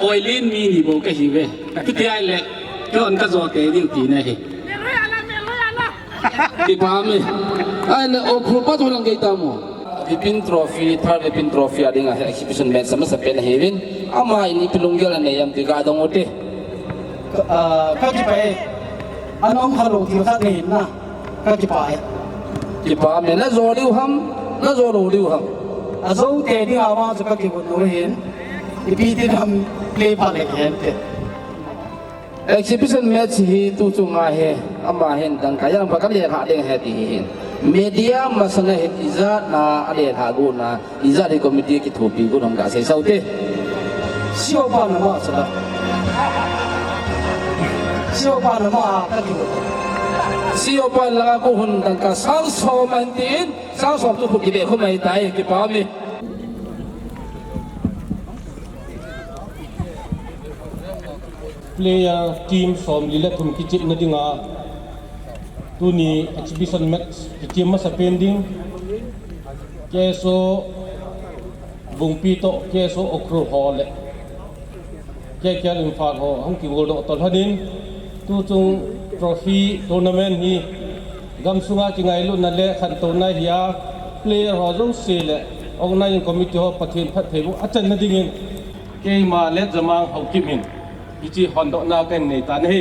โอยลินมีนี่โบก็หิวคือที่ไอ้เล็กก็อันก็จะเกิดดิ้งตีนะเฮ้ที่พามีไอ้เนี่ยโอ้ครูป้าทุลังกี่ตามูวิปินทรอฟีทาร์วิปินทรอฟีอะไรเงี้ย exhibition match sama sepen hevin ama ini pelunggalan nih yang tiga ada ngote kaki pae anong halong tiyo sa ngayon na kaki pae kipa me na zoliu ham aso te di awa sa kaki bunuhin ipitin ham play pala yan te exhibition match hi tu chunga he ama hen dang kaya ang bakal ya kadeng he ti hin media masana he iza na ale thagu na iza de committee ki thopi gu dong ga sai saute siyo pa na ma sa siyo pa na ma kaki siapa lang ako hundang ka sang so mantin sang so tu kibe ko mai tai ki pa mi player team som lila thum ki chip na dinga tu ni exhibition match ki team ma sa pending keso bungpi to keso okru hole ke kyal infar ho hang ki gol do tol hadin tu chung trophy tournament hi gam sunga ki ngai lu na le khan to na hiya player ho zo se le organizing committee ho pathin phat theu achan na dingin ke ma le jamang hau kim hin ichi hondo na kan nei tan hi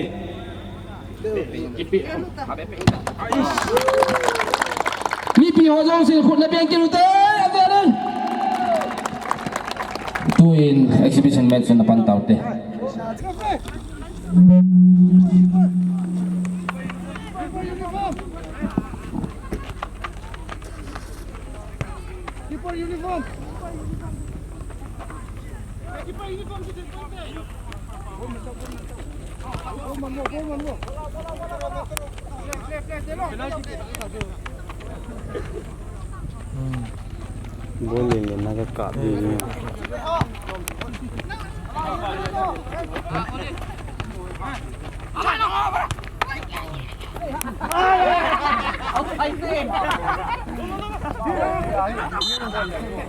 mi pi ho jong sin khut na biang ki lu te averan tuin exhibition match na pantau te uniform. Boleh ni nak kat ni.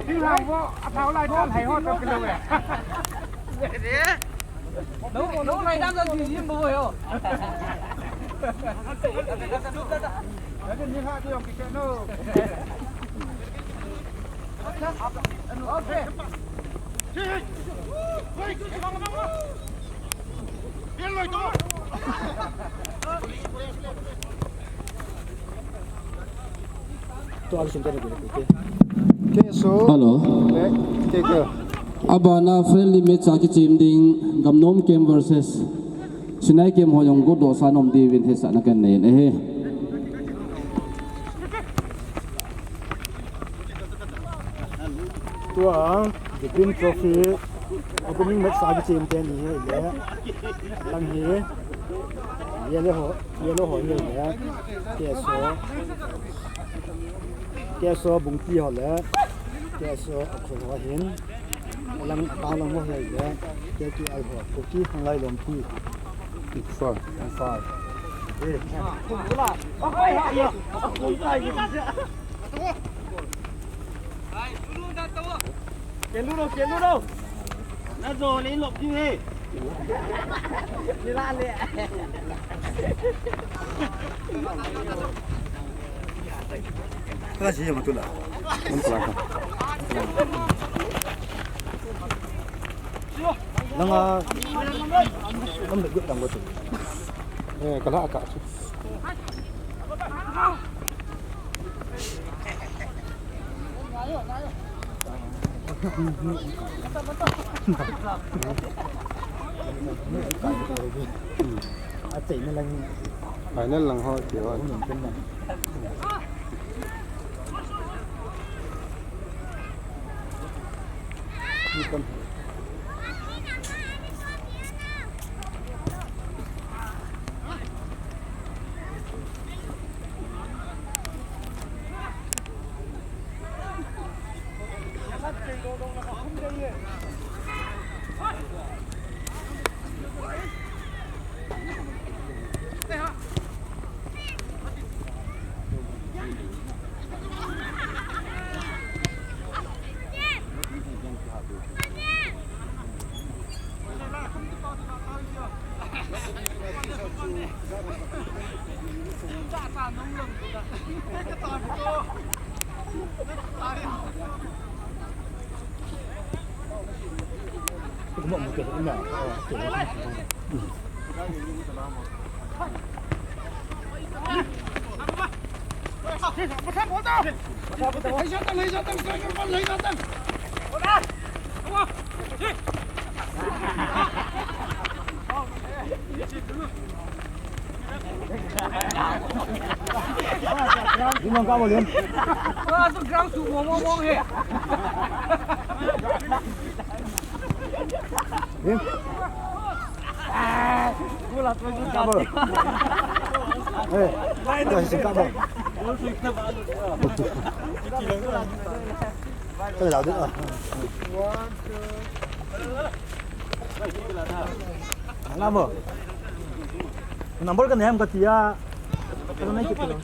Đi làm vô, tháo lại thôi, thầy hót đâu cái đâu này. Đấu này đang làm gì im bồi không? Đấy thì như hai cái cái nó. Ok. Tiến rồi tôi. to al sinta na ke so hello ke ke abana friendly match aki team ding gamnom kem versus sinai kem hoyong go do sanom di win hesa na kan nei he tua the green trophy opening match sa team ten ni le lang hi yellow ho ni le ke so bung pi ho le ke so akhon ho hin lang pa lang ho le ke ki al ho ko ki hang lai lom pi Far. Kiến luôn đâu. Đã rồi lấy lộp như thế. Đi lan đi. Cái gì mà tôi là? Không phải không? Nang không được đồng của tôi. Cái lá cả. Chỉ nên Phải nên lần thôi kiểu vậy. Cái mộng một kiểu cũng nhỏ. Kiểu đi mang cao vào liền. Đi. Cao vào. Rồi xin cao vào. Tôi đào được rồi. Lama. Nomor kan hem ketia. Kalau naik kita dong.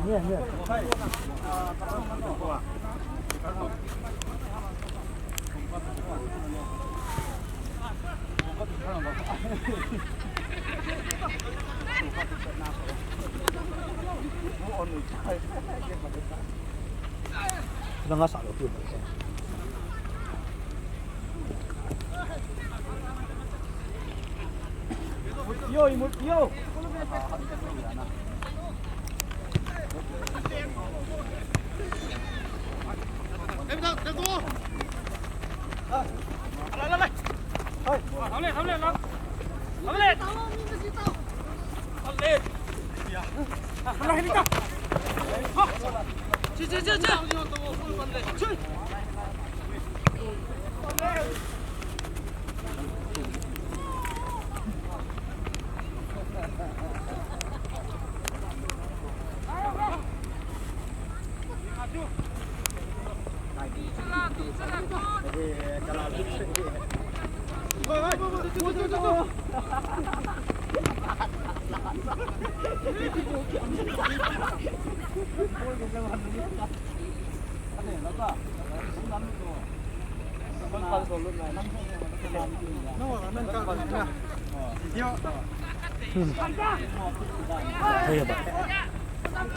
Iya, iya. Sudah nggak salah tuh. Yo, yo.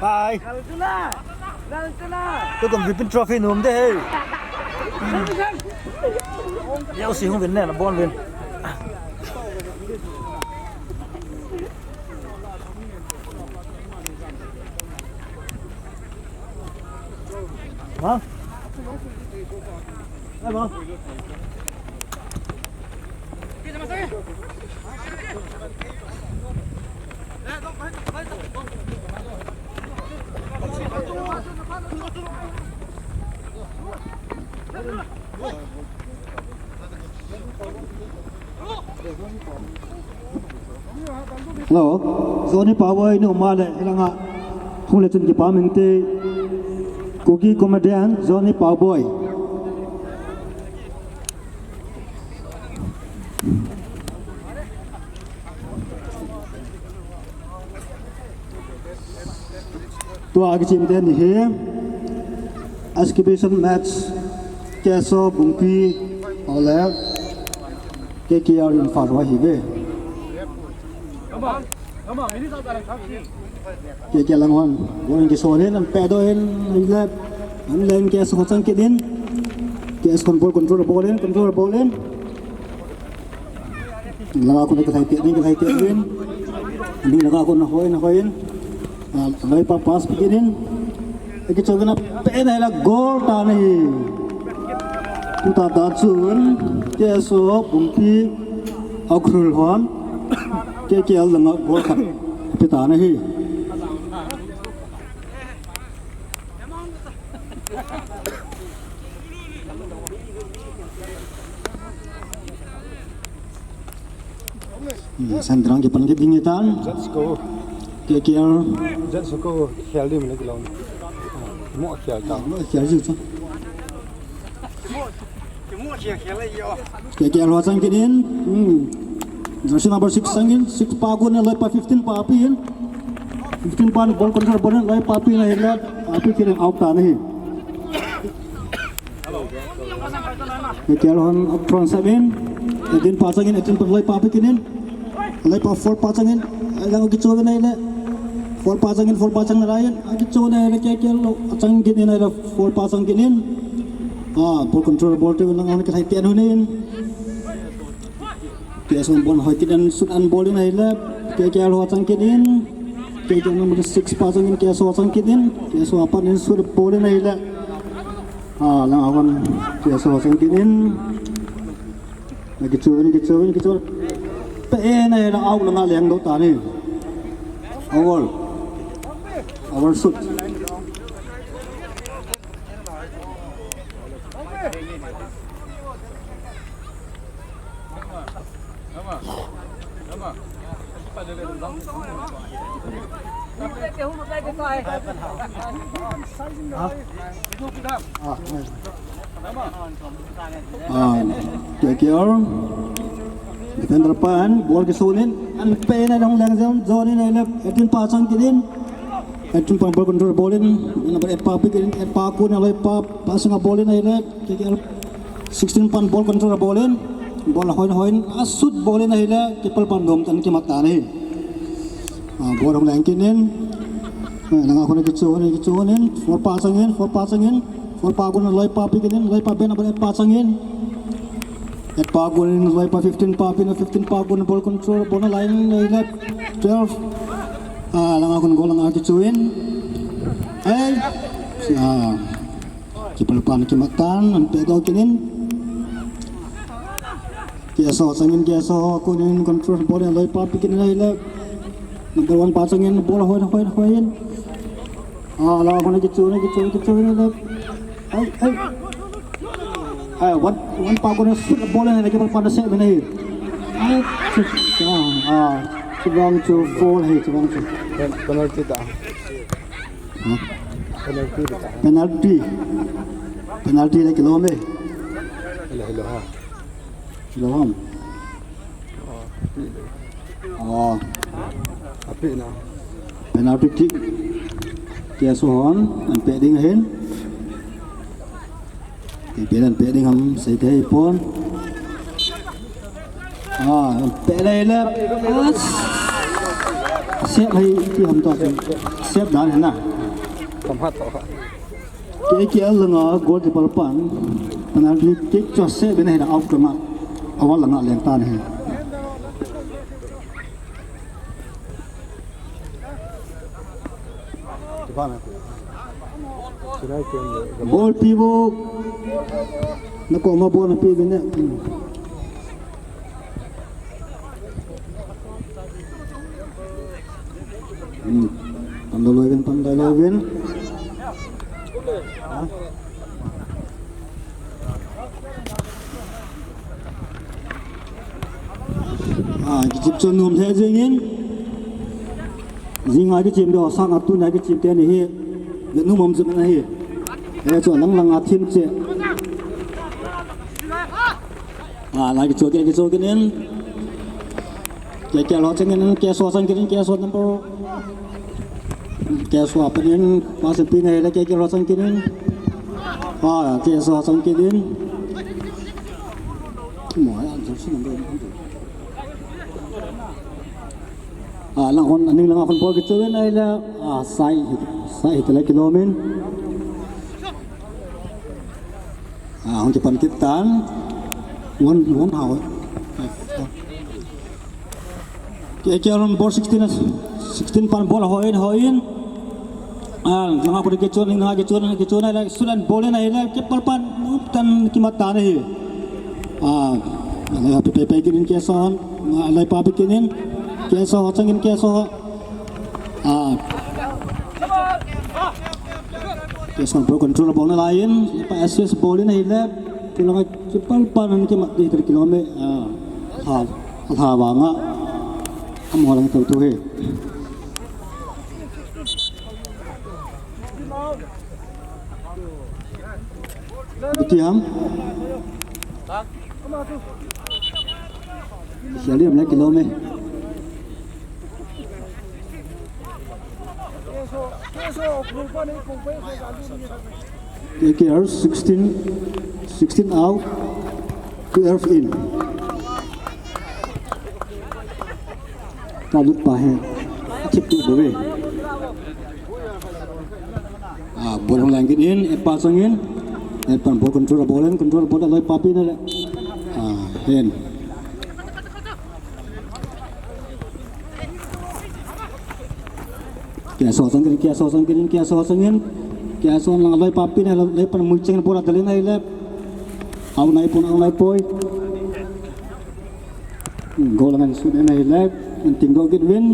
Bye. Tôi cầm Vipin Trophy nôm thế. Đeo xí không Vin này là bon Vin. Hả? Đây bông. Hello, zone power ini umale hilanga hule tun department koki komedian zone power तो आगे चिमते नहीं exhibition match कैसो बुंकी और के किया इन फारवा ही गए के langwan going ke sonen an pedo en lab an len ke so chang ke din ke control bolen laga ko ke thai te din ni laga ko na hoin lai pa pass beginin ke chogana pe na la goal ta nahi puta da chun ke so bungki akrul hon ke langa goal khat pe ta nahi Sandrang ke pan ke dingitan Let's go. KKL Let's go. Khel đi mình lấy cái lon. Mua khel tao. KKL gì chứ Mua khel lấy yo. KKL hoa sang kinin jersey number 6 sangin 6 pa ko na lai pa 15 pa api hin 15 pa ball control ball lai pa api na hilat api kiring out ta nahi KKL hon upfront 7 din pa sangin 18 pa lai pa api kinin lai pa 4 pa sangin lang gi chowe na ile 4 pasang na Ryan. Agi chona ila KKL achang ginin ila 4 pasang ginin. Ball control ball tu lang ang kahitian hunin. Kaya sa ball hoitin sudan ball na ila KKL achang ginin. KKL number 6 pasang gin kaya so achang ginin. Kaya so apan in sur ball na ila. Lang awan kaya so achang ginin. Lagi cuin. Paena ila aw lang aleng do tani. Our shoot. KKR defender pan ball kesunin an pena dong lang zone ni lep etin pasang kinin etin pang ball control ballin number 8 pa pikin 8 pa ko na lep pasang ballin ay lep KKR 16 pan ball control ballin ball hoin asut ballin ay lep kipal pan dom tan kimata ni ball dong lang kinin nang ako na kitsunin 4 pasangin 4 pa ko na lep pa pikin lep pa ben number 8 pasangin at pagun by pa 15 pa 15 pagun ball control ball line left 12 lang akong goal ang attitude ay kipalpan kimatan ang pegaw kinin keso sangin keso kunin control ball lay pa pikin left number 1 pasangin bola hoin lang akong kitsuin left ay one pago na shoot bola na lagi pada set benar. Sebang tu fall hai sebang tu. Penalti tak? Penalti lagi lome. Lom. Api na. Penalti kick. Kia suhon an peding hen. Peding ham sai thei pon pedai lep xếp hay ki ham to xếp dan hen na Kamhat tak? kia langa gol di palpan penalti kick cho xếp bên này là out kema awal langa leng tan he Di mana? Sudah ke? ball pivo nako mabon na pivo na Pandalogen Kicip chon nom the jingin jinga cái chim do sang atu na cái chim te ni hi nu mom zut na hi e cho lang lang a thim che lại cái chỗ cái nên cái lo changin cái so sang cái so number cái so apa ni masih pinai la cái lo sang cái cái so sang cái nên mọi anh rất là lang hon aning lang akon po gituin ay la sai itala kilomin hong Japan kitan one how kaya ron ball 16 pan ball hoin lang ako gituin ay la sudan ball na ila kipal pan tan kimata na hi ala pepe ginin keson alay pabikinin keso changin keso keso ball control ball na lain pa assist ball na hilap tulang chipal panan ke mat di kilome ha banga amo lang tu he butiam siali amna kilome KKR 16 out, 12 in. Talut pahe, chip tu beri. bola langit in pasangin pan ball control bola loi papi na hen kia so sangin lang loi papi na loi pan munceng bola dalin ai lep au nai poi gol dengan sudah nai lep penting do get win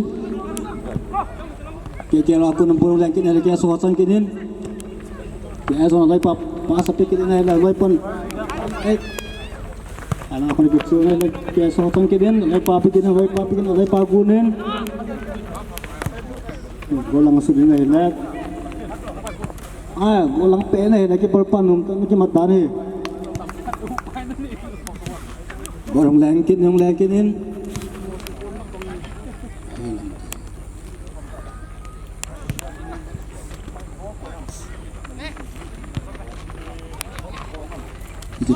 kia aku nembur langit na kia so sangin kia so loi pap pas api kita nai loi pan anak aku ni bicu nai kia so sangin loi papi loi pagunin golang sudah nai lep golang pe nai lagi berpan macam mata ni golang langkitin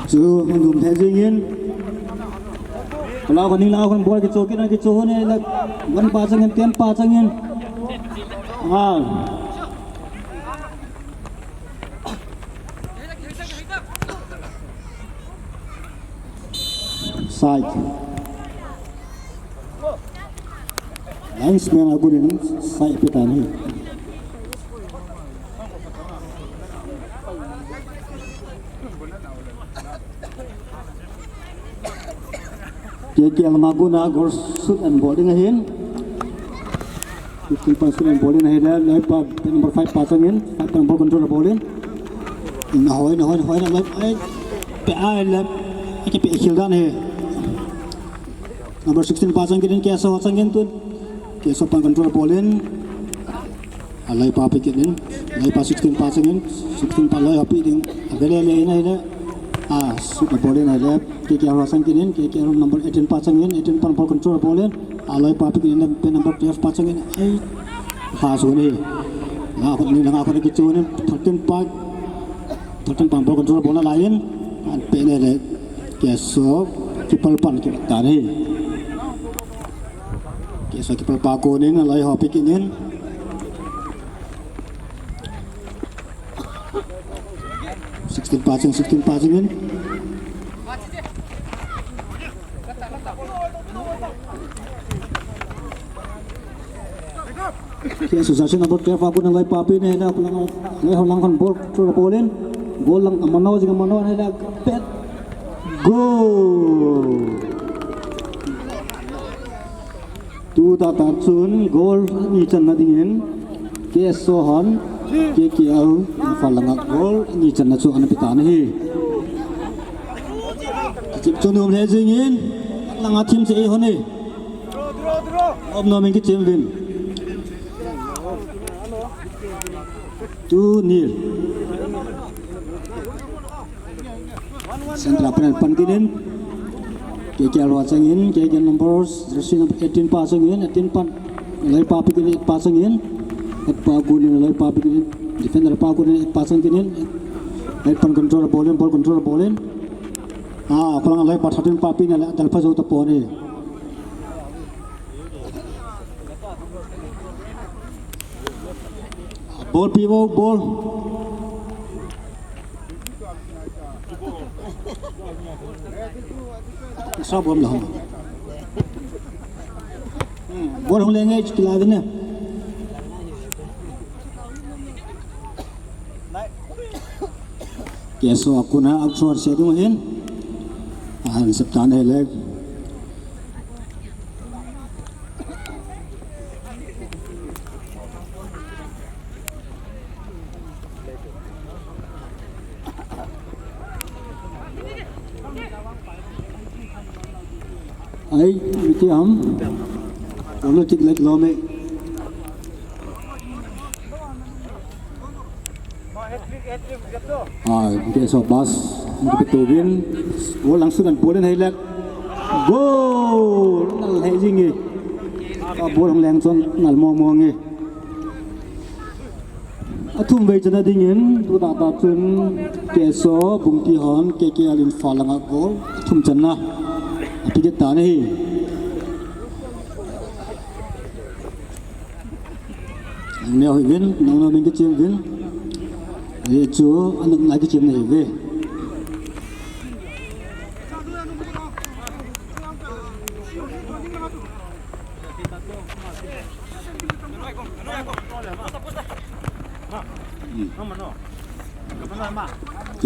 itu hindum hezingin kalau kan bola kicokin ni lek wan pasangin tian pasangin side linesman aku ni side petani Kia maguna gor shoot and bowling ahin 15% and bowling ahin lai pa number 5 pasangin 5 number control bowling na hoi na lai pe ai lap iki pe khildan he number 16 pasangin kia so pasangin tu kia so pan control bowling lai pa pikin lai pa 16 pasangin 16 pa lai api ding agale le ina ina super bowling ai lap kia pasangin kia number 18 pasangin 18 pan control bowling alai pa pikin number 12 pasangin ai so ni aku ni kicu ni 13 pan control bola lain pe ne kia so triple pan kita tani kia so triple pa ko ni alai ha pikin 16 pasangin kia susah number 12 aku nang lai papi ni dah aku lang kan ball through bowling goal lang amano ni dah pet goal tu ta chun goal ni chan na dingin kia so hon kia au falanga goal ni chan na chu an pitani hi chip chunum he jingin langa team se honi om no ming ki team win 2-0 Sentra Pankinin Keke Alwasangin Keke numbers jersey number 18 pasangin 18 pan Lai Papikin pasangin At Pakunin Lai Papikin defender Pakunin pasangin Lai pan control bowling Palang Lai Patatin Papin Dalpa Zota Pone ball pivot ball sao bom lah ball hong lenge kila gane keso aku na aksor sedung hin septan hele ai itu ham kalau tik lek lome kita so bas kita betulin gol langsung dan bola hilang gol nal hejingi bola langsung nal momongi atum bejana dingin tu tak cun keso bungki hon keke alin falanga gol atum cana api kita ni neo win neo minggu cim win Itu anak lagi cium nih, be.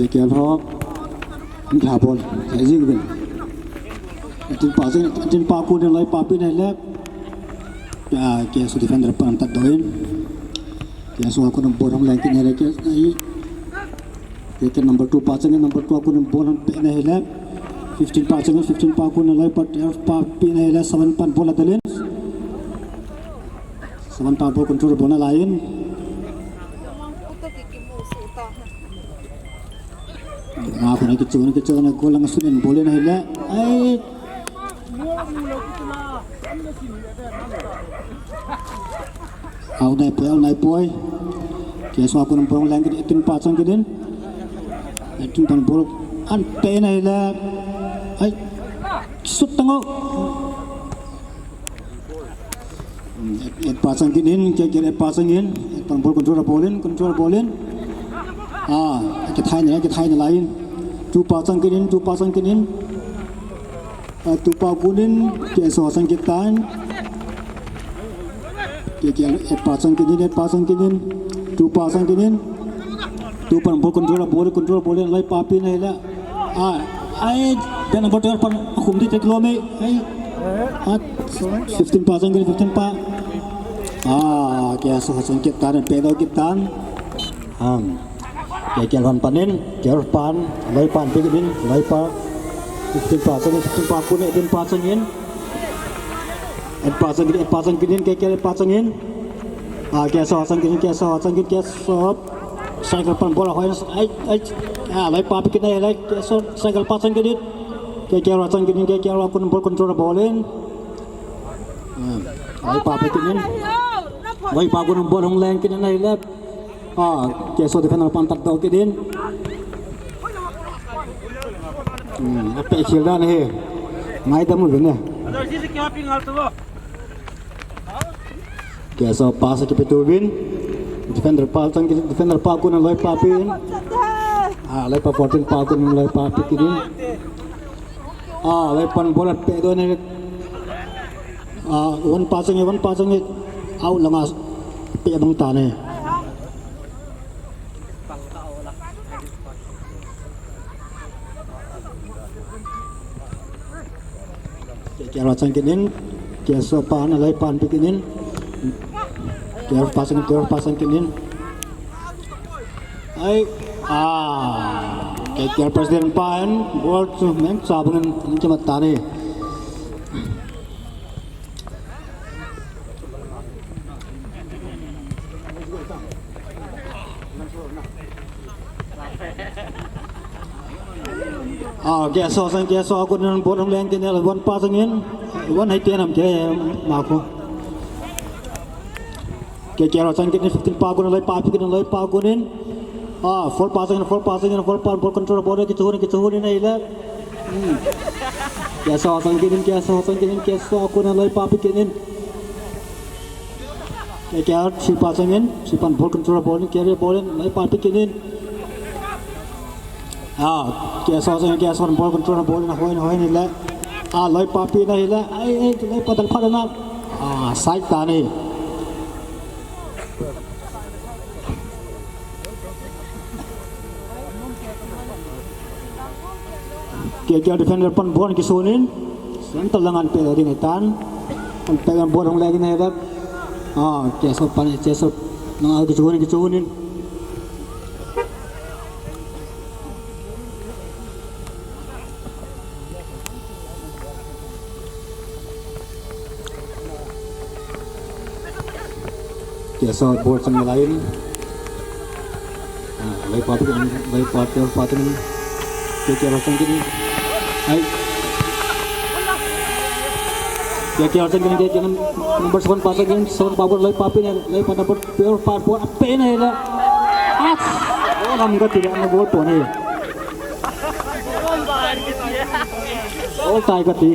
Kaya phó anh thả bồn thấy gì vậy trên pa cô đang lấy pa pin này lép kaya su defender pa antat doin kaya su aku nombor hong lain kini lagi kaya number 2 aku nombor hong pe này lép 15 pa aku đang lấy pa pin này lép 7 pan bola dalin 7 pa bol control bola lain aku nak kecil nak gol lang sunin boleh na hila ay au nai poi kaya so aku nampang lang itin pasang kedin itin pan bol an pe na hila ay sut tango pasang kedin kaya pasangin pan bol control bolin cái thay này lain tu pasang kinin tu pa kunin ke so sang kitan ke pasang kinin tu tu pan bol control boleh lai papi nai la ai dan number 2 pan khum di tek lo me ai 15 pasang kinin 15 pa ke so sang kitan pe do kitan kaya kan panen kaya pan lai pan pegin lai pa 15 pa kunin 15 pasangin pasang kinin kaya pasangin kaya so cycle pan bola hoy lai pa pegin lai kaya so cycle pasang kinin kaya pasang kinin kaya aku nombor control bolin lai pa pegin lai pa aku nombor hong lain kinin lai lap kaya so defender pantat daw kidin apa ikhilda nih mai damu gini kaya so pas ke petubin defender pa aku nang lai papin lai pa 14 pa aku nang lai papi kidin lai pan bola pedo nih one passing out langas pe bang tane kaya racang kinin kaya so pan alai pan pikinin kaya pasang kinin ay kaya presiden pan bol tu men sabungan ini cuma tani kaya so aku dengan borong lain kini lawan pasangin wan hai tianam kaya maku kaya racang kini 15 pa aku lai pa kunin full pasangin ball control bola kichuhunin ai la kaya so aku lai pa kinin kaya si pasangin si pan ball control bola kaya bolin lai pa kinin kaya so ball control ball na hoy ni la lai papi na hila ai lai padal padana side tani kaya defender pan bon kisunin sental lengan pe ding tan pan pegan bon hong lagi na hila kaya so nang kichuhunin kaya so bol sang lain lai pa patin kaya racang kini ai kaya racang kini kaya number 7 pasangin 7 pa bol lai pa pin lai pa number pure pa bol ape na ila nam ga tidak na bol po ni tai ka ti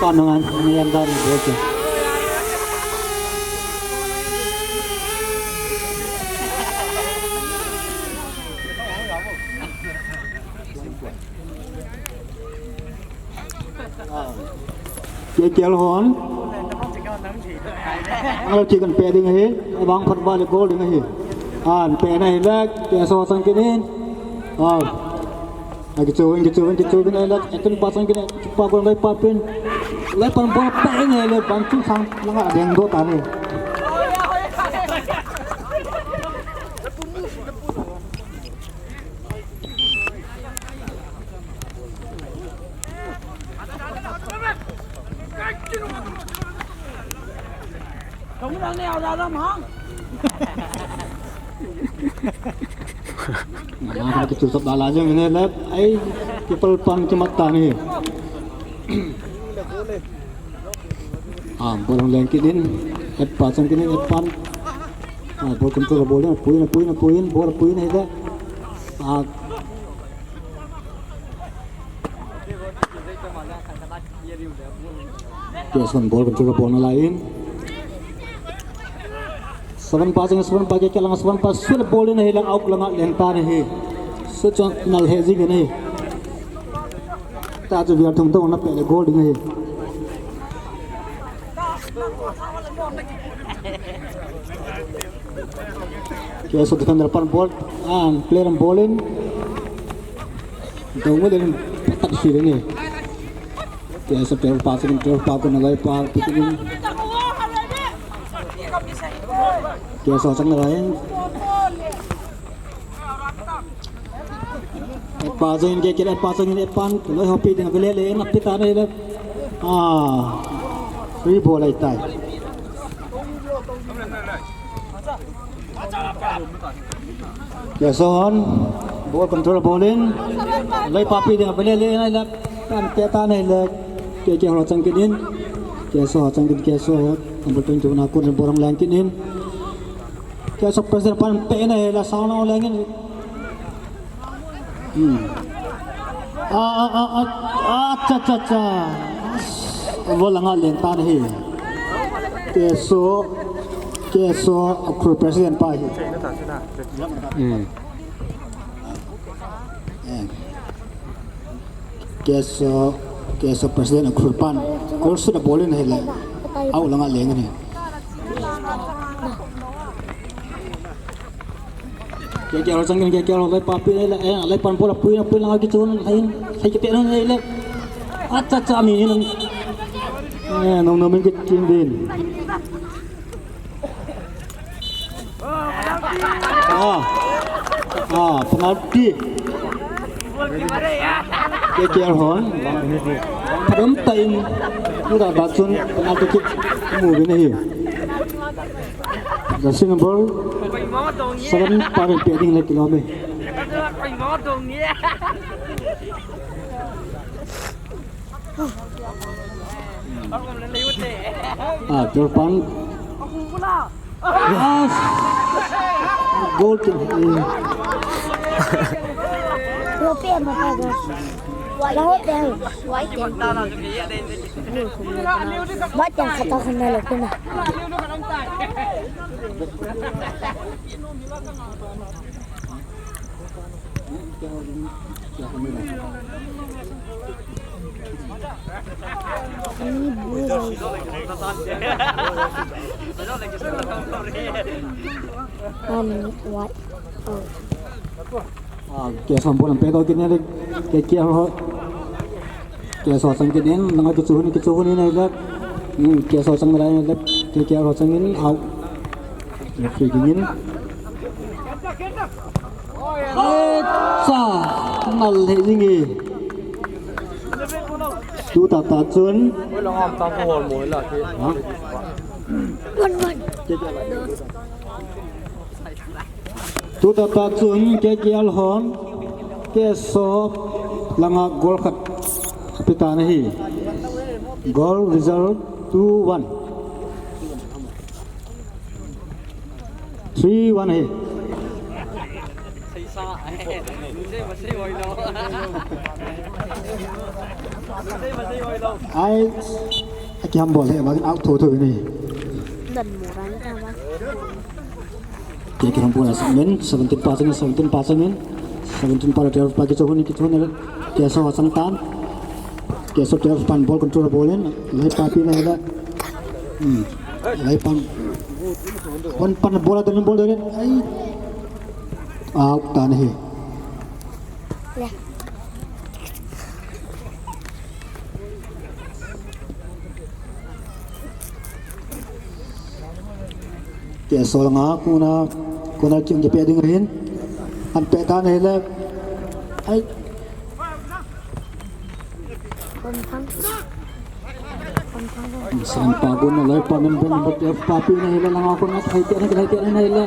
panangan ni yang dan bol ke Kiel Honเราจีกันเปย์ดึงให้บางพันบาทโกลดึงให้เปย์ในแรกเปย์สองสังกินkita cuba ni lah, itu pasang kita cuba kalau lagi papin, lepas berapa ini le bantu sang langgar yang dua tani. Kamu đang leo ra lắm hả? Nah, kita cuba balas yang ini lep, people pan cemata ni. Bolong lengkitin, pasang kini pan. Bol kontrol bolnya, puin, bola puin itu. Biasakan bol kontrol bola lain. Seven passing pakai kelang seven pass sudah boleh ni hilang out lang lengtar ni. Secang nal hedging ni. Tak tu biar tung nak pele goal ni. Kiasa defender depan ball, player bowling. Tunggu dengan tak sini ni. Kiasa player passing nalai par pikirin. Kiasa sang lain. Pasang ke kira pasang ni pan, kalau hopi dengan beli lain nak kita ni le. Free ball ay tay. Kiasa on, ball control bowling. Lai papi dengan beli lain ay le. Kan kita ni le. Kira orang cangkinin. Kiasa cangkin kiasa. Ambil tunjuk nak aku dan borang langkinin. Kiasa presiden pan pena la sauna langin. Cha. Bola ngaleng tan hi. Kiasa aku presiden pa hi. Kiasa presiden aku pan. Kau sudah boleh ni lah. Aku langat leng ni. Kaya orang sangin kaya orang lagi papi ni lah, lagi pan bola puin lagi cuman lain, saya kita ni lah, acah amin ni, nom kita cimbin. Penalti. Kaya orang, padam time, kita bacun penalti kita mungkin ni. Jersey number 7 parent pending lagi lobby. Depan. Yes. Goal to Kiasa bola pedo kini ada kiasa sang kini nang kecuhun ini ada kiasa sang lain ada kiasa sang ini out free kini nal hedingi tu tak cun tu tak cun kekial hon kesop langa gol kat kapitana hi goal result 2-1 3-1 hi ai ham bol he bagin out thôi ni kira bola semen 17 pasang 17 pada dia pagi coba ni kita ni dia sahaja tan Keso terus pan ball control ballin lai papi na hela lai pan bola tu ball dari ai out tan he Keso lang ako na yung pwedeng rin ang peta na hela ay isang pagod na lai pa number papi na hila lang ako na kahit na hila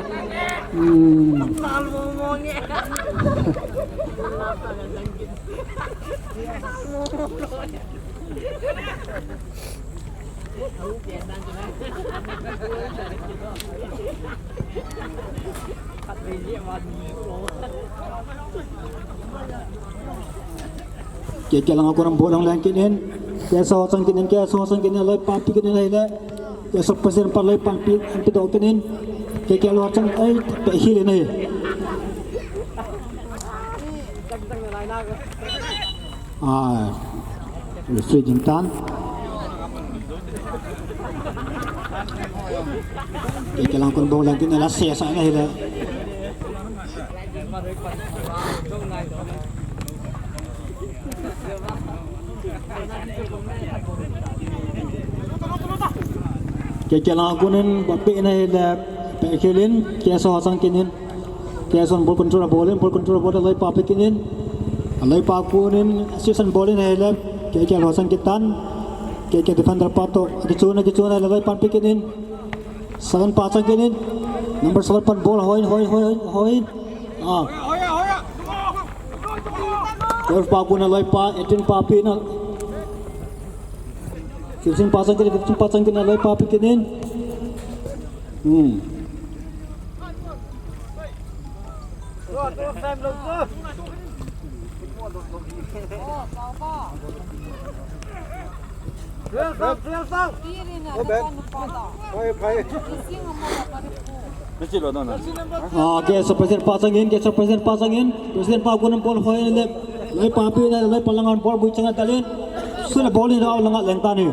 kaya lang ako ng bolang langkinin kaya sa hosang kinin lai papi kinin hila kaya sa pasir pa lai papi ang pito kinin kaya lo hosang ay hili na refri jintan kaya lang ako ng bolang langkinin nila siya sa na hila kaya lang ako ng bapi na hila pekilin kaya sa hasang kinin kaya sa ball control lai papi kinin lai pa kunin assistant ballin na hila kaya hasang kitan kaya defender pato gitsuna lai papi kinin 7 pasang kinin number 7 pan ball hoin kaya pa kunin lai pa 18 papi na 15 pasang kinin lai papi kinin kaya sa present pasangin present pa kunin ball hoin lai papi na lai palangan ball buit sangat talin sila ball ni raw langat lenta ni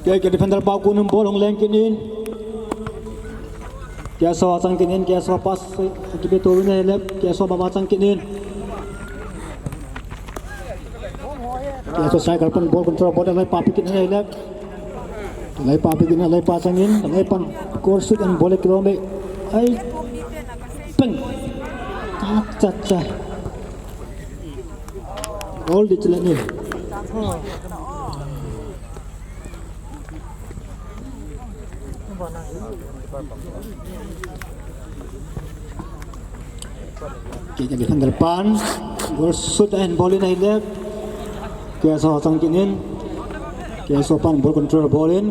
kaya defender pa kunin ball hong langkinin kaya sa wasang kinin kaya sa pas kibituin na hilap kaya sa babasang kinin kaya sa striker pan ball control ball lai papi kinin na hilap lai papi kinin lai pasangin lai pan course and ball kilome ay peng caca all di celah ni kaya defender pan gol shoot and ball na hilap kaya sa hasang kinin kaya sa pan ball control ballin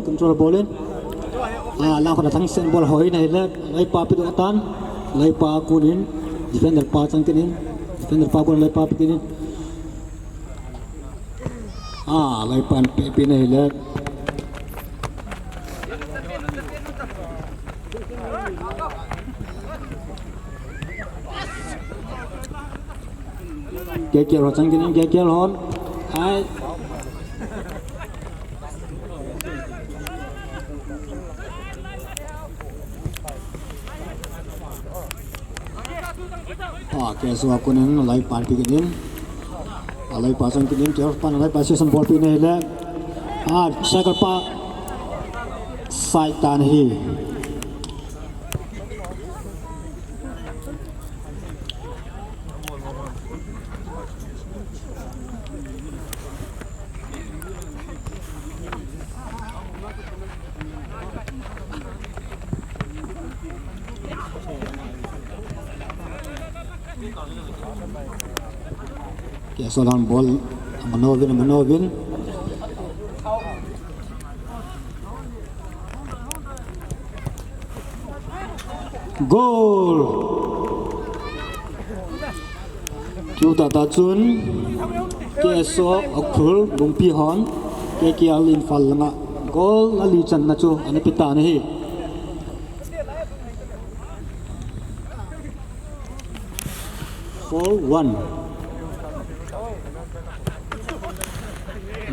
lang ko datang send ball hoy na hilap lai papi doatan lai pa kunin defender pa sang kinin defender pa kunin lai papi kinin lai pan pepi na hilap kaya rosang kinin kaya hon ay kaya so ako nang lai party kinin alai pasang kinin kaya pan alai pasang sambol pin hila sakal pa side tan hi kaya solang ball manovin goal kita tacun KSO Okul Bungpi Hon KKL Infal Langa Gol Ali Chan na chu ani pita ni hi Fall 1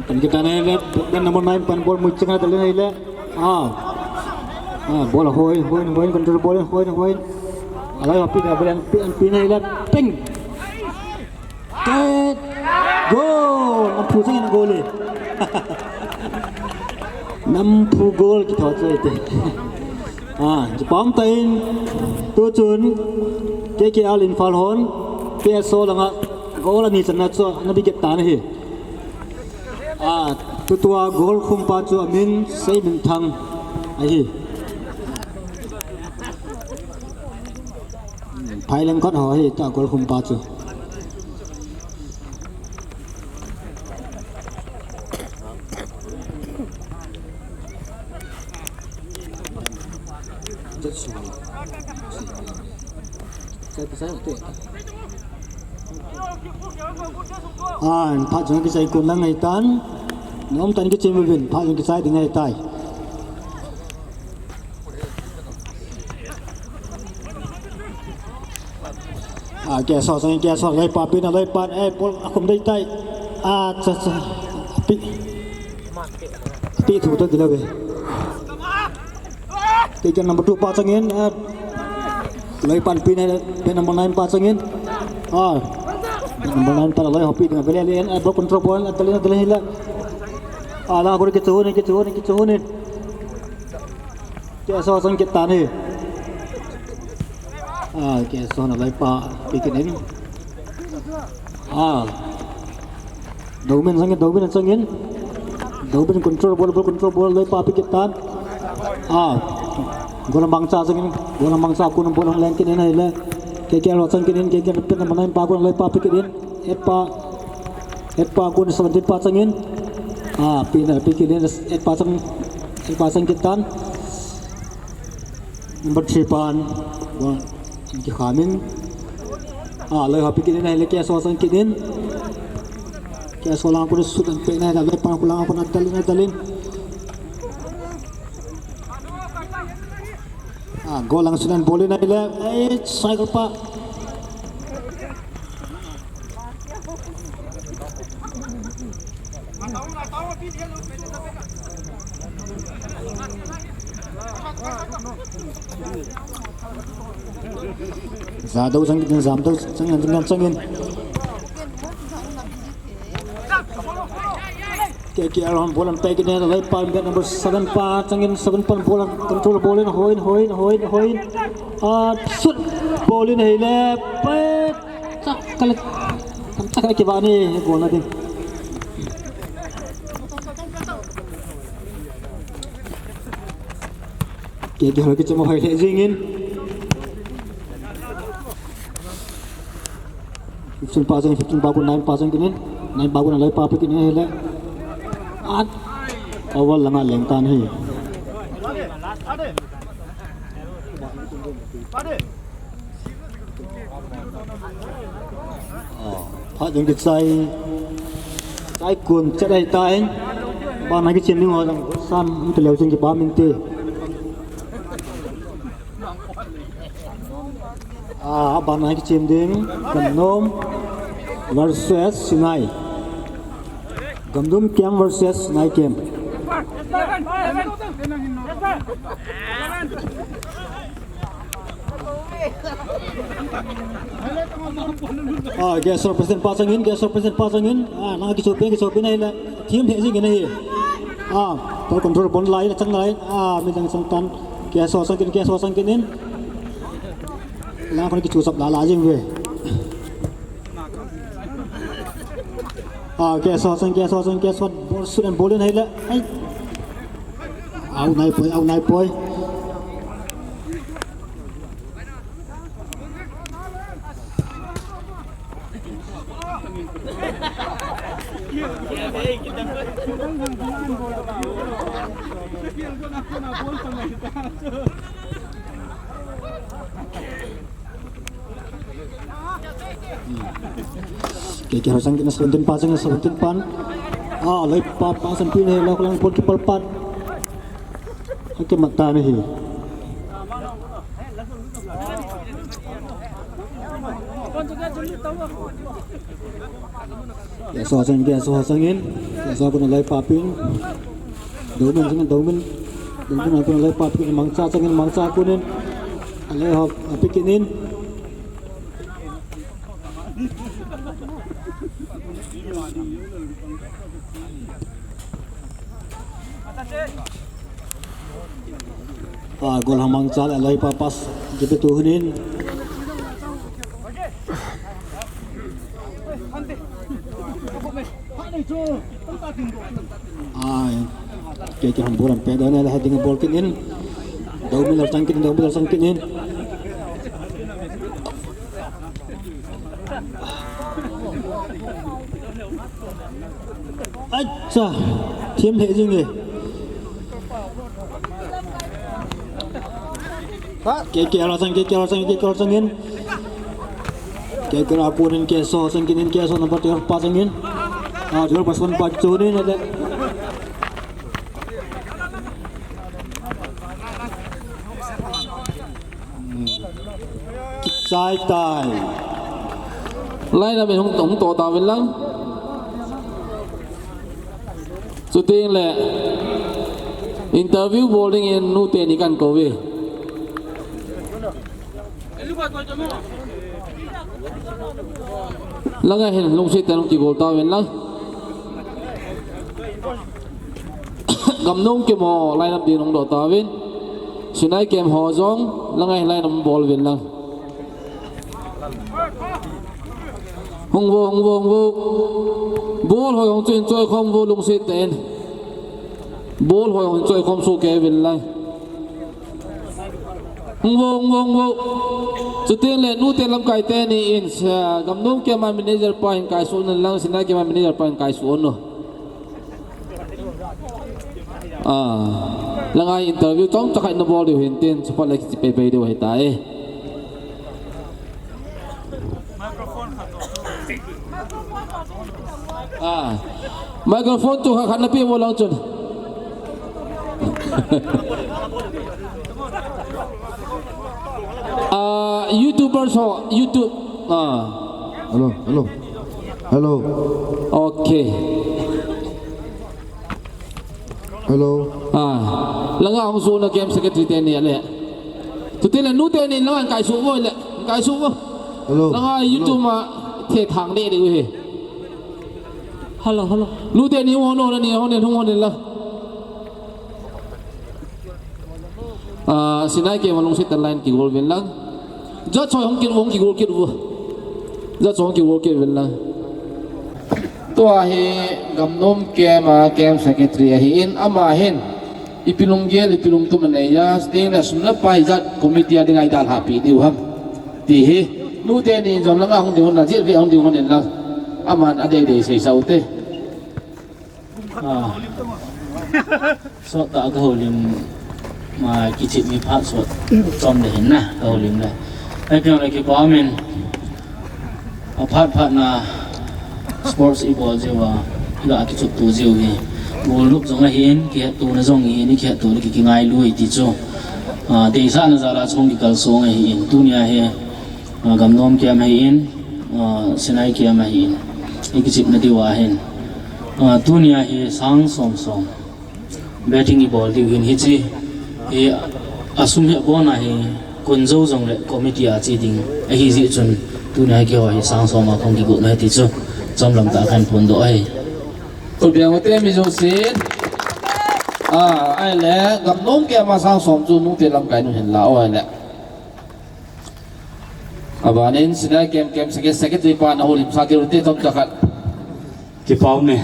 Pan kita ni le dan number 9 pan ball mu cengah tali ni le bola hoi control bola hoi alai api dah bola pi ni le ping Tet gol nampu singin gol ni nampu gol kita tu Jepang tain tu chun KKL Infal Hon KSO langa gol ni chan na chu nabi get ta ni tutua gol khumpa chu amin sei min thang ai phai lang khot ho hi ta gol khumpa chu Pak jangan kisah ikut lang ngay tan Nom tan kecil mungkin Pak jangan kisah dengan tay Kesok sang kesok lepas pin lepas pol aku mendai tay api tu tu gila be Tiga nombor 2 Pak Sangin lepas pin nombor 9 Pak Sangin nombor 9 pada lagi hopi dengan belian block control ball atau hila ala aku kecuh ni Kesok sang kita ni Kesok nak lepas bikin ini Daubin sangin control ball lepas kita guna bangsa sangin guna bangsa aku nombor yang lain kini hila KKL sangin KKL pin nombor 9 pa aku lepas bikin etpa aku ni 17 pa sangin pindah bikin etpa sang kita nombor 3 pan ki khamin leh hapi kini hila KSO sang kini KSO lang aku sudah pin hila lepas aku lang aku nak dalin gol langsung boleh nak bila cycle pak Zadau sang kita zamdau sangin KKL on bola peg ni lepas number 7 pa sangin 7 pan bola control bola hoin shoot bola ni lepas tak ke bani gol nanti KKL kita mau highlight jingin 15 bagun 9 kini 9 bagun lepas kini hele awal lama lengkan hi Pak jangan sai kun cedai tai ba nai cái chuyện ni ngồi sam tu leo trên cái ba minti ba nai cái chuyện ding Gandum versus Sinai Gandum Camp versus Sinai Camp Gesor present pasangin nak kisopin ay team he sing ini tol control ball lain cang lain minang sangkan gesor sangkinin lang ko kisusap lala jing we gesor ball sudan bolin ay au nai poi Kaya harus angkin sa untin pasang sa untin pan. Alay papasan pin hela ko lang pol ki palpat. Kaya mata ni. Kaya so hasangin. Kaya so ako na lay papin. Daumen ako na lay papin mangsa ko nin. Alay hop apikinin. Gol hamang cal alay papas dibetuhinin. Kaya hamburan peda na lahat ng ball kinin. Daw milar sangkinin. Acha, team hệ gì nhỉ? Kaya sangin. Kaya akunin keso sangkinin keso nomor 3 pasangin. Jual pasukan pacu ni ada. Sai tai. Lai là mình không tổng tổ tàu bên lăng. Số tiền là interview bowling in nu tiền đi căn cầu về. Lăng ngay hình lung xịt tiền chỉ bầu tàu bên lăng. Gầm nung kia mò lai làm tiền nông đổ tàu bên. Xin ai kèm họ giống lăng ngay lai làm ball bên lăng. Hung vô ball hồi hong chuyên chơi không vô lung xịt tiền. Ball hồi hong chơi không số kê bên lăng. Hung vô số tiền lệ nu tiền làm cái tên này in gầm nung kia mà manager point cái số nên lăng xin ai kia mà manager point cái số nữa. Lang ay interview trong chắc nó ball điều hiện tiền support lại cái bề điều hiện tại. Microphone tu khăn lebih mau langsung. YouTuber so YouTube. Hello. Okay. Hello. Lang ang so na game secretary ten ni ale. Tutin la nu ten ni lang kai su mo le. Kai su mo. Hello. Lang ay YouTube ma the thang de we. Hello. Nu ten ni wo no ni ho ne thong ho ne la. Sinai ke malung sit line ki gol ven lang. Ja choi hong ki wong ki gol ki wo. Ja choi ki gol ki ven lang. Tua hi gamnom kema kem secretary hi in ama hin ipilung tu manaya sting na sumna pai zat committee ading ai dal happy diu ham ti hi nu te ni jom langa hong diu na jil vi hong diu hon la aman ade de sei saute so ta ko lim ma kichit mi pha so chom de hin na ko lim la ai pyong la ki pa men phat na sports ibol jewa la ki chuk tu jew hi bol lup jong la hin ki tu na jong hi ni ki tu ki ngai lui ti chu de sa na za la chong ki kal song hi in tu nia he gam nom ki am hi in sinai ki am hi in ki chip na diwa hin tu nia hi sang som batting ibol di hin hi chi e asum he bo na hi kun zo jong le committee a chi ding a hi ji chun tu nia ki ho hi sang som ma khong ki gu na ti chu trong lòng ta khăn phun đội tụi biển có tên mình dùng xin ai lẽ gặp nông kia mà sao sống chu nông tiền làm cái nó hiện lão ai lẽ và nên xin ai kem sẽ cái gì pa na holim sa kêu tên trong chắc cái phong này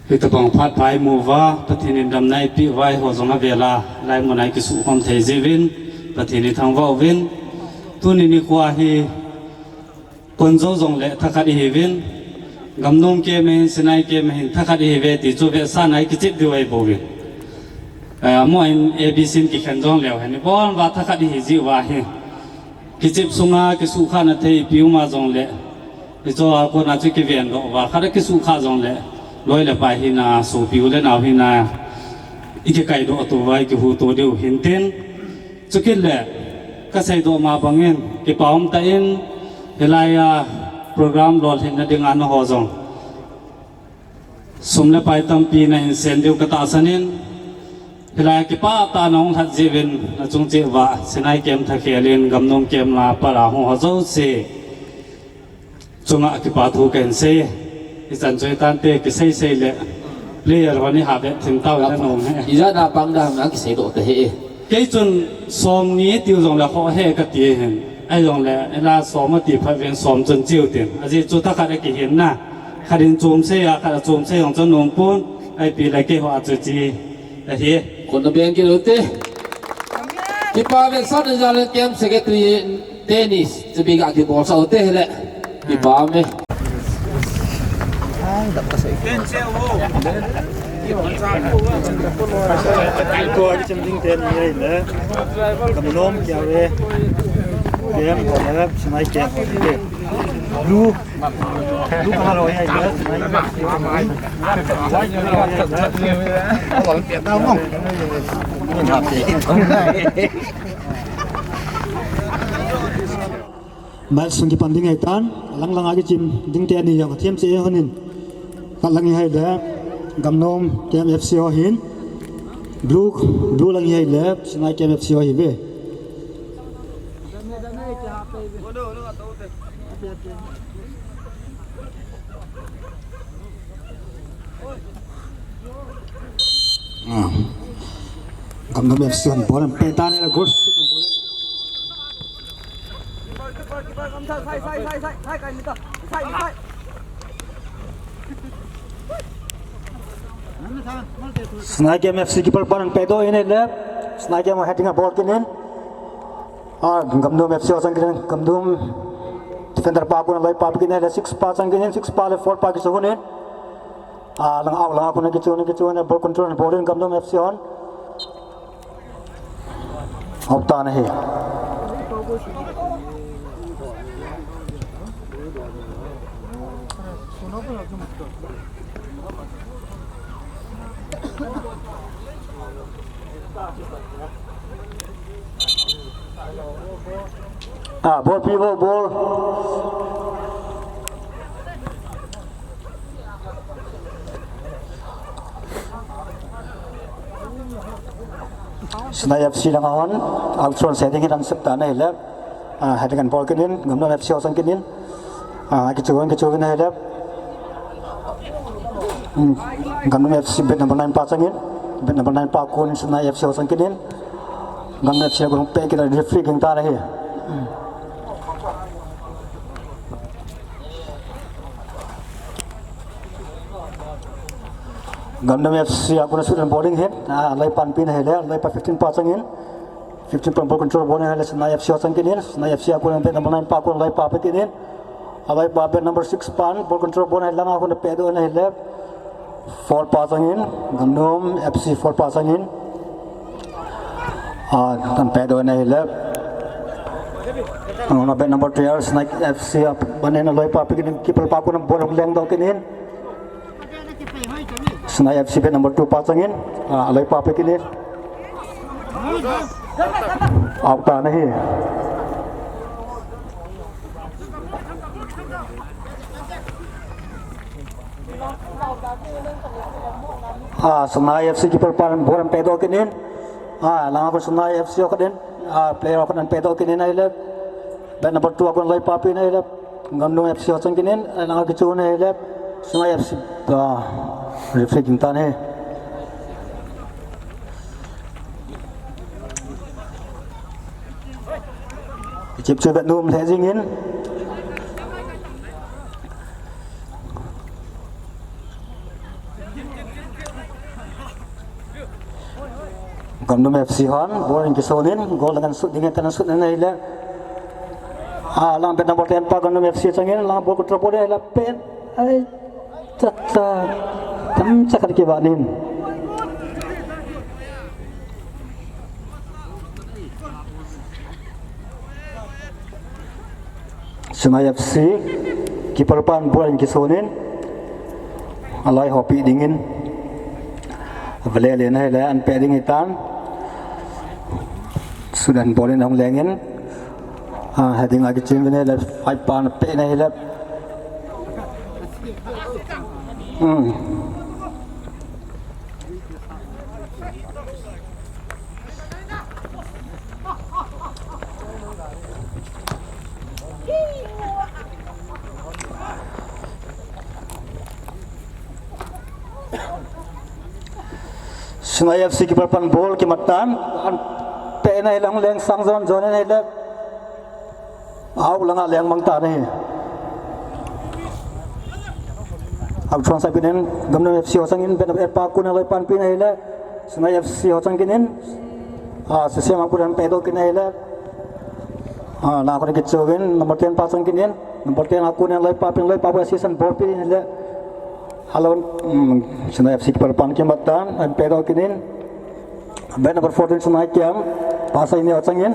thì tập bằng phát bài mùa va bắt thì nên đầm này bị vai hồ giống về là lại một ngày cái sự không thể dễ viên bắt thì nên thằng vào viên tu nên đi qua thì con dâu dòng lệ thắc khát đi viên gam nôm kia mình xin ai kia mình thắc khát đi về thì cho về san ai cái chết đi về bầu viên mỗi ABC cái khăn dòng lệ hay bọn và thắc khát đi gì vậy cái chết sung cái su khăn là thấy biểu mà dòng lệ cho aku nanti ke vian lo wa khare ke su kha jong le loi le pa hi na so piu le na hi na ike kai do to vai ke hu to deu hin ten chukil le ka sai do ma bangin ke paum ta in helaya program lol hin na ding an ho jong sum le pai tam pi na hin sen deu ka ta sanin helaya ke pa ta nong that jevin na chung che wa sinai kem tha khelin gamnom kem la para ho ho zo se chunga ki pa thu ken se isan choi tan te ki sei le player honi ha be thim tau na nong he Iza na pang da na ki sei do te he. cái chun som ni tiêu dùng là họ hệ cái tiền hình ai dùng là som mà tiền phải viên som chun chiêu tiền à gì chúng ta khai cái hiện na khai đến chôm xe à khai chôm xe dùng chun nông bún ai bị lại cái họ chữ chi là thế Kon na biang ki lo te. Ki pa ve sa na jalan kem secretary tennisจะbi ga ki bol sa te le. Ki pa me. Tôi cái chân tinh tiền như này cầm nôm kéo về đem còn là máy kéo về lu hà nội hay nữa máy sung cái panding hay tan lăng lăng cái chim tinh tiền này yang thêm sẽ hơn nên cắt lăng hay đấy cầm nôm kem FCO hin blue lang hay lep sinai kem FCO hi ve cầm nôm FCO ball pe ta ne la gol Snai game FC keeper paran pedo ini lep snai game heading a ball kinin gamdum FC osang kinin gamdum defender pa pun loi pa kinin le 6 pa sang kinin 6 pa le 4 pa kiso hunin lang aw lang apun kicho ne ball control ball in gamdum FC on opta nahi ball pivot ball Snai FC lang on outron setting hilang septa na hilap hadangan ball kinin gamdom FC osang kinin kichuan na hilap gamdom FC bet number 9 pa sangin bet number 9 pa kunin Snai FC osang kinin gamdom FC gulung pe kita referee ging ta rahi Gamdam FC aku nak sudah boarding hit, lay pan pin hele, lay pa 15 pasang in, 15 pan ball control boarding hele, Snai FC osang kinin, Snai FC aku nak bet number 9 pa aku lay pa kinin, lay pa bet number 6 pan ball control boarding hele, aku nak pedo hele, 4 pasang in, Gamdam FC 4 pasang in, tan pedo hele, aku nak bet number 3 Snai FC banen lay pa kinin, keeper pa aku nak bola leng dau kinin. Snai FC bet number 2 pasangin alai pa kini auta nahi Snai FC keeper pan boran pedo kini lang aku Snai FC okadin player opanan pedo kini na ile bet number 2 akon alai pa na ile Gamdom FC osang kini lang aku kichu na ile Snai FC referee kita ni chip chơi bạn nôm thế gì nghiến Gamdom FC hon boring kisonin gol dengan sud dengan tanah sud ini le lang bet number 10 pa Gamdom FC changin lang bol control boleh le pen ai tata tam sakar ke banin Snai FC kiper pan bola kisonin alai hopi dingin vele lena hele an peding itan sudan bolin hong lengin heading lagi cim vene le 5 pan pe na hele Sungai FC kiper pan bol kimatan an pe na ilang leng sang zon zon na ile au langa leng mang ta ni au chuan sa pinen gamno FC ho sangin ben pa kun alai pan pin ile Sungai FC ho sanginin sesem aku dan pedo kin ile na ko ke chowin nomor 10 pa sanginin nomor 10 aku ni alai pa pin alai pa season bol pin ile Halon Sungai FC kiper pan kimatan an pedo kinin ben number 14 Sungai kiam pasa ini ocangin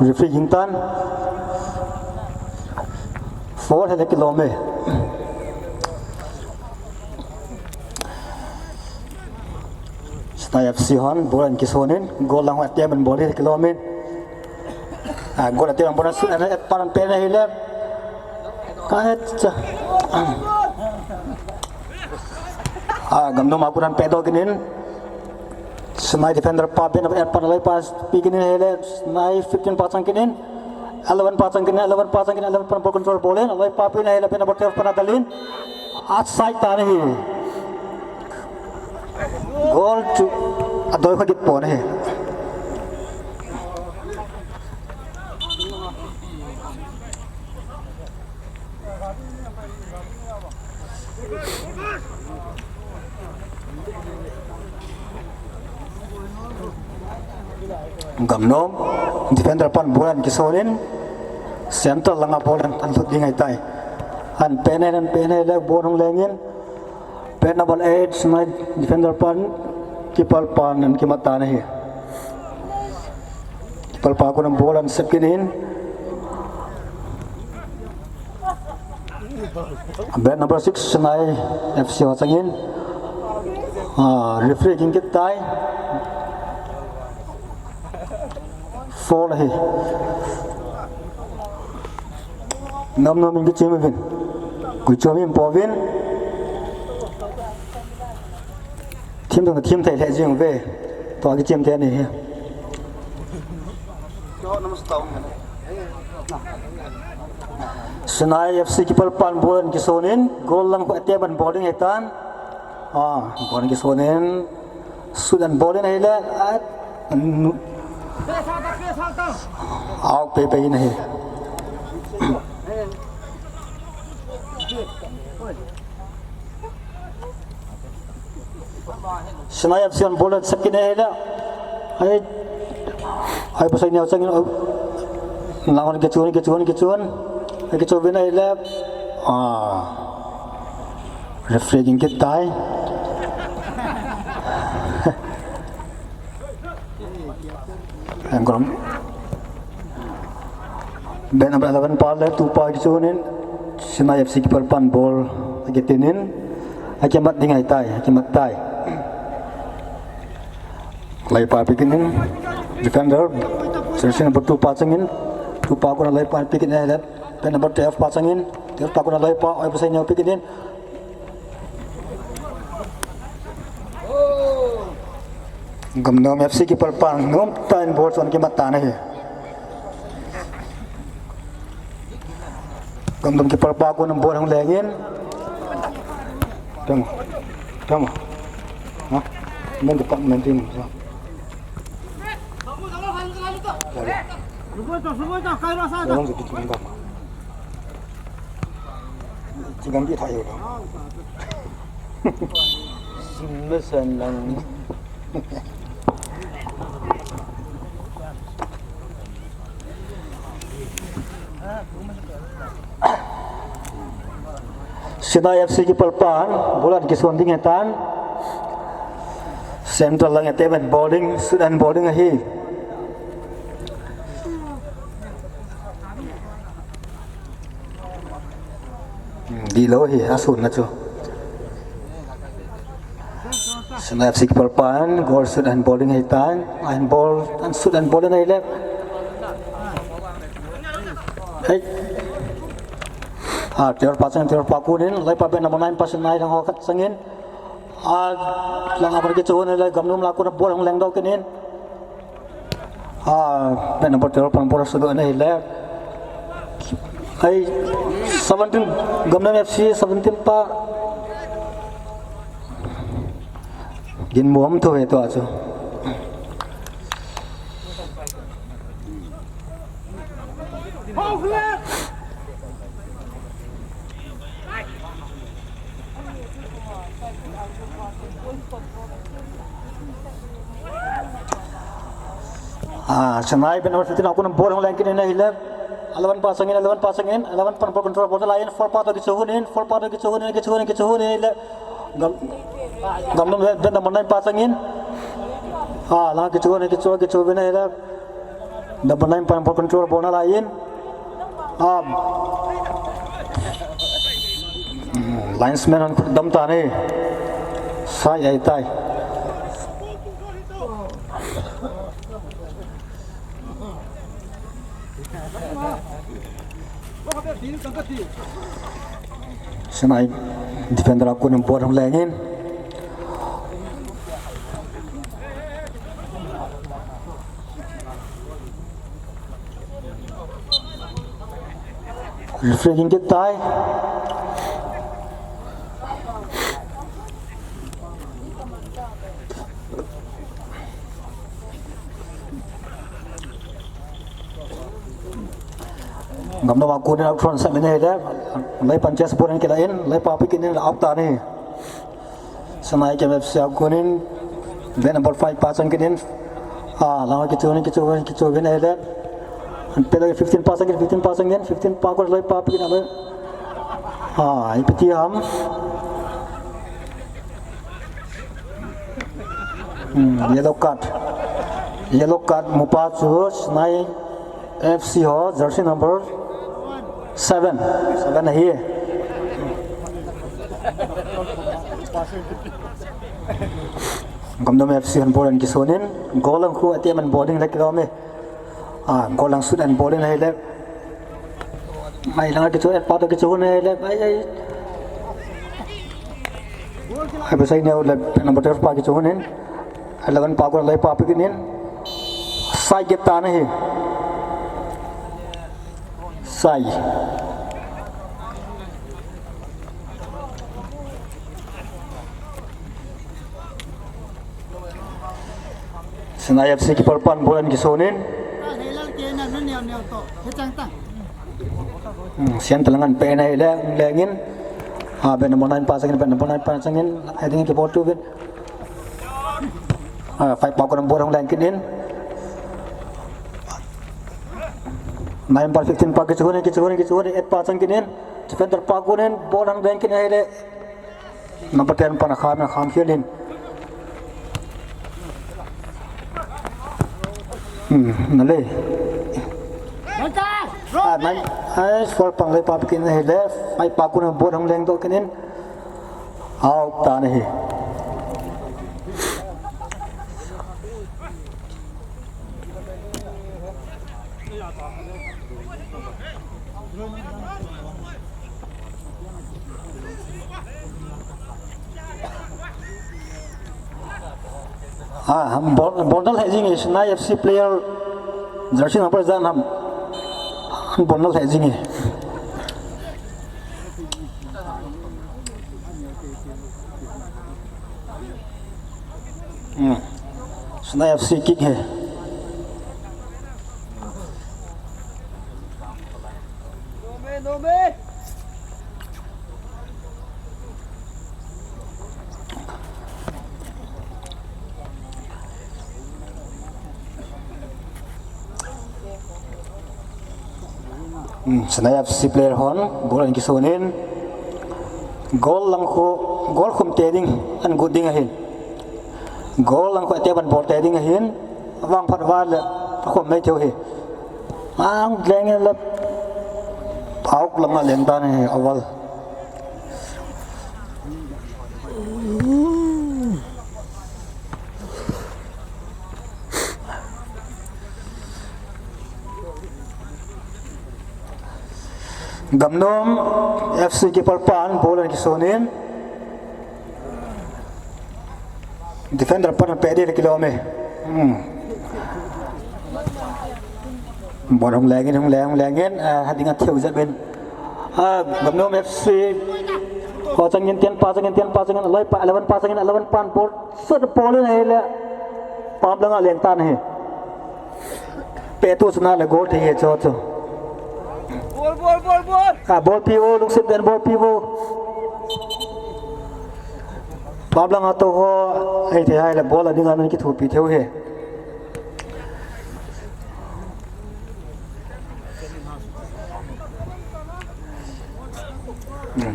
referee Hintan 4 hele kilome Sungai FC hon bolan kisonin gol lang atia ben boleh kilome gol atia ben bolan ana paran pena hele kahet gamno makuran pedo ginin Sungai defender pa ben panalai pas piginin hele Sungai 15 pasang kinin 11 pasang kinin 11 pasang kinin 11 pan control bolen alai pa pin hele ben botel panadalin outside tanahi goal to adoy khagit po na he gamnom defender pan bolan kisonin center langa bolan tan dingai tai an pene le borong lengin pen number 8 Sungai defender pan kiper pan dan kimata nahi kiper pa ko ng bolan set kinin pen number 6 Sungai FC Hosangin referee kingkit tai 4 nahi nam ingit chimevin kuchomi povin team dong team thai le jing ve to cái team thế này Sungai FC kiper pan bolan kisonin gol lang ko ate ban bowling etan bolan kisonin sudan bowling hele at out pe nahi Sungai FC on bolan sakine hele ai pasai ni ocangin lawan kecuan Kecubin hele referee jingkit tai angkom ben number 11 pale tu pa kicunin Sungai FC kiper pan bol agitinin akimat dingai tai akimat tai lai pa pikinin defender selection number 2 pasangin tu pa ko lai pa pikin hele pen number 12 pasangin dia pa ko lai pa ai pasai nyau pikinin gamnom FC kiper pan nom tain bol son kimat tanah he gamnom kiper pa ko ng bol hong lengin tama men depan mentin Jangan sedikit menggam. Jangan dia tahu dah. Simbesan lang. Sinai FC ki palpan bola ki sonding etan central lang etemen bowling sudan bowling hi di lo hi asun na chu Sinai FC ki palpan goal sudan bowling hi tan and ball and sudan bowling hi left hey tiar pasang tiar pakunin lai pabe nama 9 pasang nai lang hokat sangin lang apa ke cuan lai gamnum laku na bolang leng dau kenin ben number tiar pang bola sudo nai le ai 17 gamnum FC 17 pa gin muam tu itu aja Senai ben nomor 15 aku nak bolang lagi ni hilap 11 pasangin 11 pan control bola lain 4 part lagi cuhunin gamnum ben nomor 9 pasangin lang kecuhunin hilap nomor 9 pan control bola lain linesman on dam tani sai ai tai Senai defender aku nampak orang lain refreshing kita gamno aku ni nak front side ni dah lai pancas puran kelain lai papi kini out tani Senai ke FC aku ni ben number 5 pasang kini lang kicuan ni dah pelo 15 pasang ni 15 pakor lai papi kini ipeti ham yellow card mupa chu Senai FC ho jersey number 7 here gamdom FC han bolan ki sonin golang khu atiam bowling lek me golang sud and bowling hai le mai lang ki chu pa to ki chu ne le ai besai ne le number 12 pa ki chu nin 11 pa ko le pa pi nin sai get ta ne sai Senai FC ki palpan bolan ki sonin sian telangan pe nai lengin ben nomor 9 pasangin heading ki ball tu ben 5 pa ko nombor orang lain kinin 9 par 15 pa ki chuhun 8 pasang kinin defender pa ko nen ball ang bank kinin hele number 10 pa na kham hialin nale man ai for pang le pa kin he le ai pa ku na bo hang leng do kinin au ta nahi हम bundle hedging है Senai FC player Jersey number जान हम bundle hedging है Senai FC kick है Senai FC player hon bola ki sonin goal lang ko goal khum te ding an good ding ahin goal lang ko te ban bol te ding ahin wang phat wa le khum mai theo hi ang leng le pauk lama leng ta ne awal Gamnom FC keeper pan bola ki sonin defender pan pede kilo me bola hong lengin hadinga theu zat ben Gamnom FC ko changin tian pa changin loi pa 11 pa changin 11 pan bol sat bol ne le pam langa leng tan he pe tu sna le gol the ye cho ball pivo lung sit dan ball pivo bablang ato ho ai the hai la ball ading an ki thu pi theu he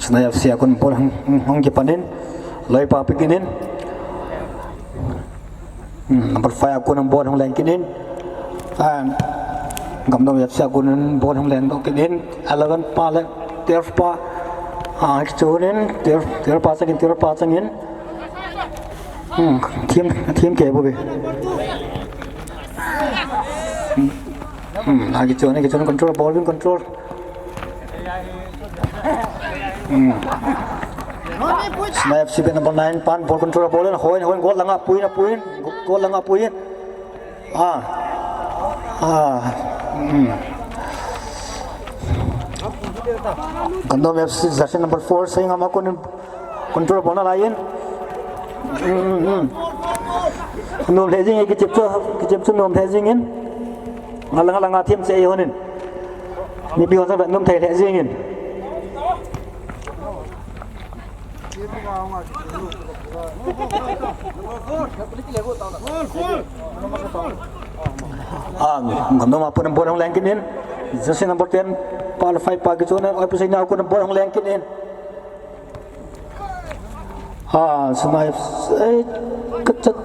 snaya sia kun ball hang ki panin loi pa pikinin number 5 kun ball hang len kinin Gamnom FC kunin bol hong len dok kinin 11 pa le 12 pa chunin 12 pa changin team ke bo be agi chunin control ball win control Snap FC number 9 pan ball control ball hoi gol langa puin gol langa puin Gamnom FC jersey number 4 saying ama kun control bona lain nom hedging ki chip chu nom hedging in langa team se honin ni bi hon sa nom thai hedging in Gamnom apa nombor hong lengkin in jersey number 10 pal 5 pa gitu na oi pusing na ako nombor hong lengkin in sunai kecet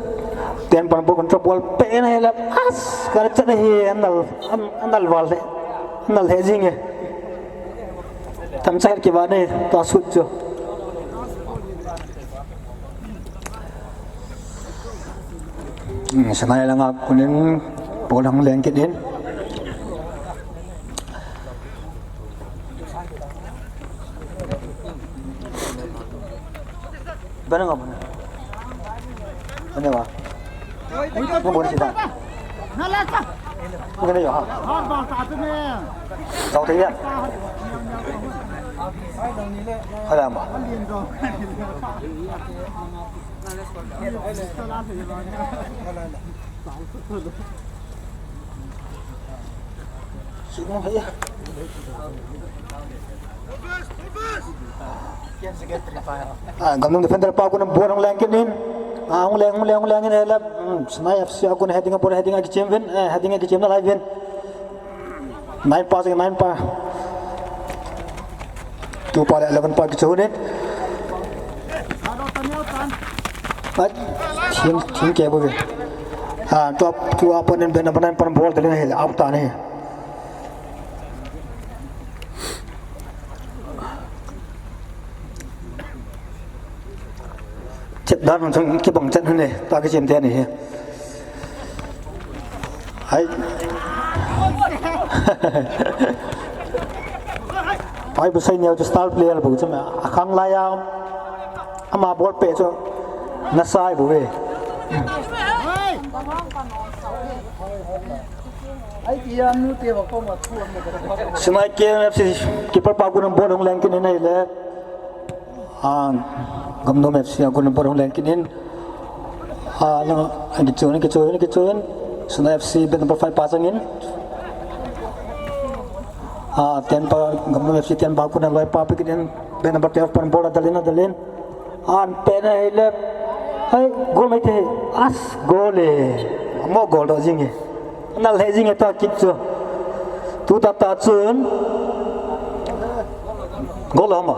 10 pan bo control ball pe na hela as kar chat hi anal wal anal hedging e tam sai ke ba ne to sut jo sunai lang ako nin ball hong lengkin in Bana nga bana? Ano ba? Ano ba sila? Nalasa. Ano yun ha? Sao thế ạ? Hay làm à? Chị không thấy à? Gamnom defender pa ako ng buwan ng lengkin din. Ang leng nila. Snai FC ako na heading agi champion. Heading agi champion live in. 9 pa. 2 pa 11 pa kichunin. But team ke bo. Top 2 opponent ben naman pan ball dali na hila out ta ne. Chết đan bằng trong cái bằng chân hơn này ta cái chìm tiền này ấy phải bớt say nhiều cho star player bù cho mẹ khang lai ao ama ball pe cho nó sai bù về Sunai KMFC keeper pa gunung ball hong lengkin ini le Gamnom FC aku nombor hong lengkin in lang kichuin Sunai FC ben number 5 pasangin 10 pa Gamnom FC 10 pa aku na loi pa pikin ben number 12 pan bola dalin pen ile hai gol mai the as gol mo gol do jing nal he jing ta kip chu tu ta chun gol ama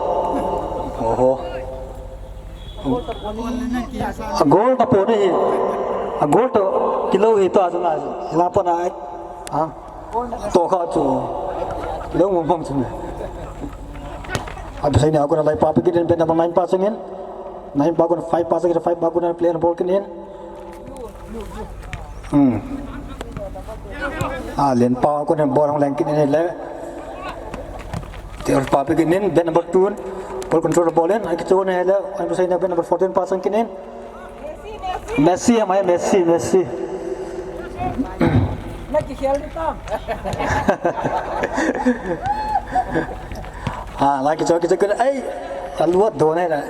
oho gol ta po ni gol to kilo hi to asuna la pa na ha to kha chu kilo mo bom chu ab sai ni aku na lai pa pigin ben number 9 passing in 9 bagun 5 passing 5 bagun player ball kin in len pa aku na ball hong lang kin in le Tiar pa pigin in ben number 2 ball control the ball in I kitu na hele I'm saying ben number 14 passing kin in Messi amai Messi Lagi khel ni tam. lagi kita kena luat do này là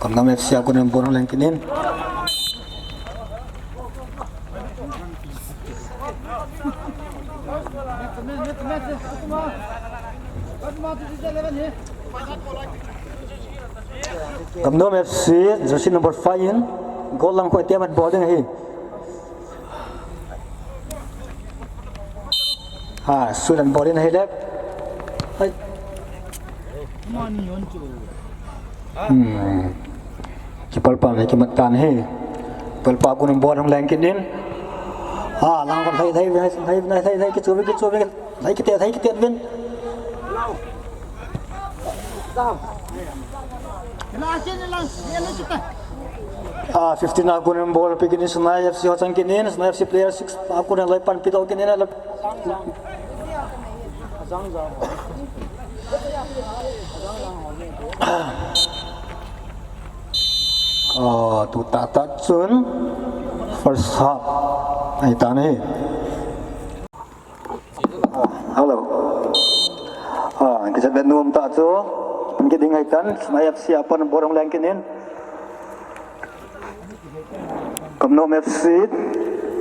còn năm FC aku nên buồn lên cái nên cầm nôm FC jersey number 5 in goal lang ko tiamat ball ding hi sudan ball in hi lep kipal pa này kimat tan hi pal pa ko ng ball hong lang kin din lang kon thấy cái chuối thấy cái tiệt vin 15 aku ng ball pigin sa Sunay FC hotang kinin Sunay FC player 6 aku ng lay pan pitaw kinin ala tu tata chun first half ai ta ni hello kita ben nuam ta chu cái ding hai kan Sunay FC apa ng borong lang kinin Kamnom FC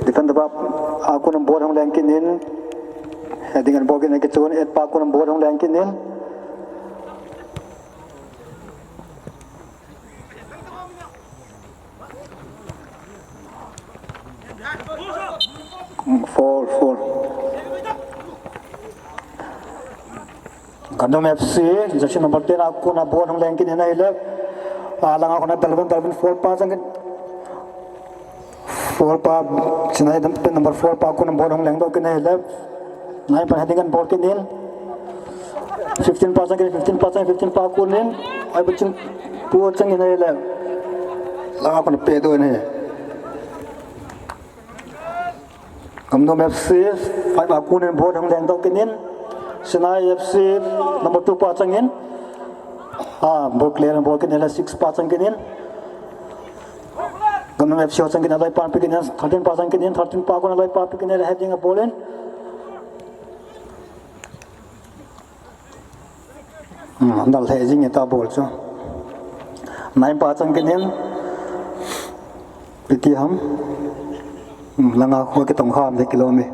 defend bap aku ng borong lang kinin heading an bogin ke chuan et pa aku ng borong lang kinin four Kamnom FC jersey number 10 aku na borong lang kinin ai le lang ako na dalban 4 pa sang 4 pa sinay number 4 pa aku ng borong lang do kinai le nai pa heading an ball kinin 15 pa aku nin ai bachin pu chang inai le lang ako na pe do ni Kamnom FC 5 aku nin borong lang do kinin Sinai FC number 2 pa chang in ball clear and ball kinin 6 pa chang kinin Kamnom FC hotang kinin alai pan pigin 13 pa chang kinin 13 pa ko alai pa pigin heading a ball in andal hedging eta ball chu 9 pa chang kinin piti ham langa kho ke tong kham de kilomi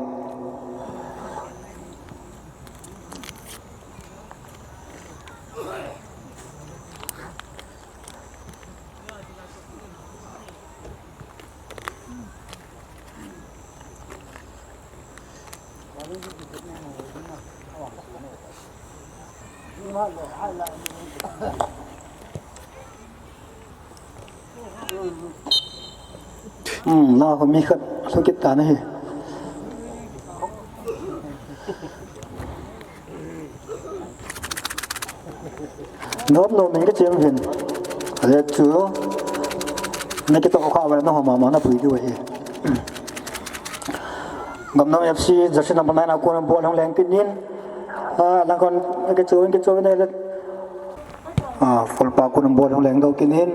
na ko mi khat so kit ta nahi nop no min ke chem hin ale chu na ke to kha wa na ma na pui di wa hi Kamnom FC jersey number 9 aku ng ball hong lang kinin lang kon ke chu ne le full pa aku ng ball hong lang do kinin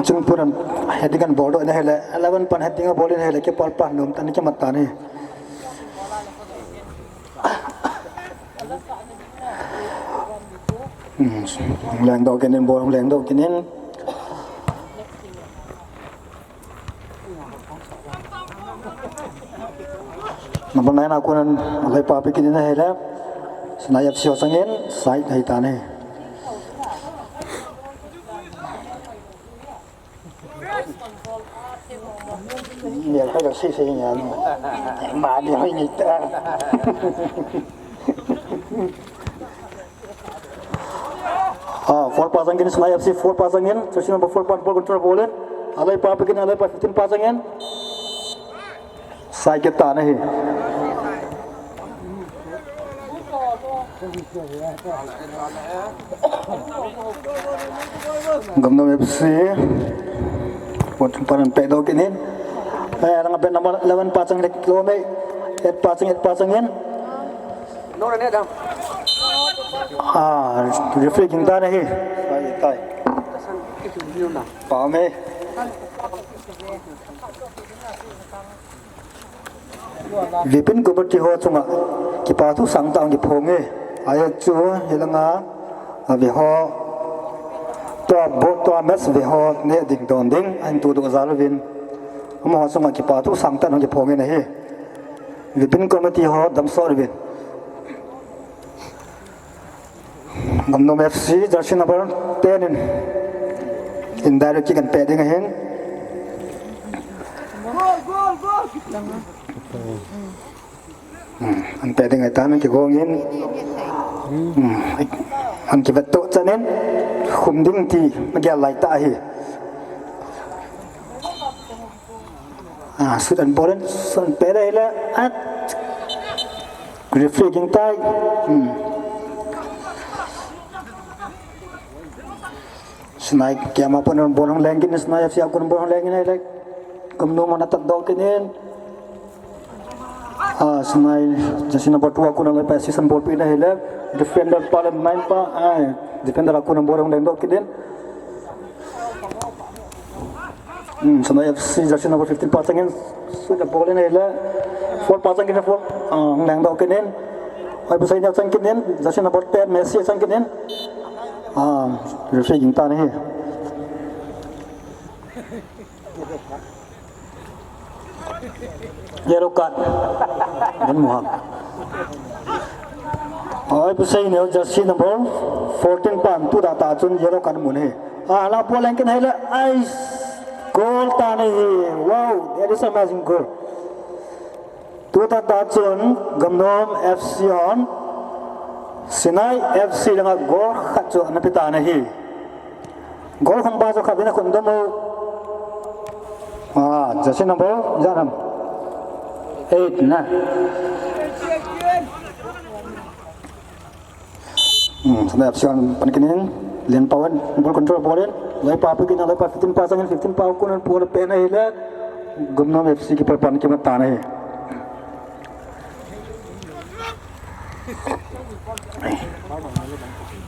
chung puran heading an ball do na hele 11 pan heading a ball in hele ke pal pa nom tan ke mat ta ni lang do kinin ball lang do kinin number 9 aku nan alai pa kinin na hele Sunay FC hotangin side hai ta ni เนี่ยให้เราซีอย่างนั้นมาเดี๋ยวให้นี่ตา4 pasangin Senayan FC 4 pasangin jersey number 4 ball control ball alai pa begin alai pa 15 pasangin sai kita nahi Gamnom FC untuk paran pedo kini orang apa nomor 11 pasang lek kilometer 8 pasangin referee kita nahi sai tai pame Vipin kubati ho chunga kipatu sangtang ki phonge aya chu hilanga ve ho to mes ve ho ne ding don ding an tu do zalvin mo chunga kipatu sangtan ki phonge na he Vipin committee ho dam sorvin Gamnom FC jersey number 10 in direct chicken padding ahen an padding ay tanan ki gongin an ki beto chanen khumding ti magya lai ta hi sudan bolen son pere la at reflecting tai Senai kiam apa non borong lengkin senai FC aku non borong lengkin ay like Gamnom mana tak dog kinin senai jersey number 2 aku non lepas season ball pindah hele defender paling 9 pa defender aku non borong leng dog kinin senai FC jersey number 15 pasangin sudah boleh hele 4 pasangin 4 leng dog kinin ay besarnya sangkinin jersey number 10 Messi sangkinin referee kita ni yellow card dan muhak besar ni jersey number 14 pan tu dah tajun yellow card mune la bola yang kena hela ice goal tani wow that is amazing goal tu dah tajun Gamnom FC on Sinai FC dengan gol kacau napita nahi gol hamba jo kabina kundomo jersey number jaram 8 na Sinai FC on panikinin lian pawan ball control bolin lai pa pagin lai pa 15 pasangin 15 pa kunan pura pena hila Gamnom FC ki perpan ki mata nahi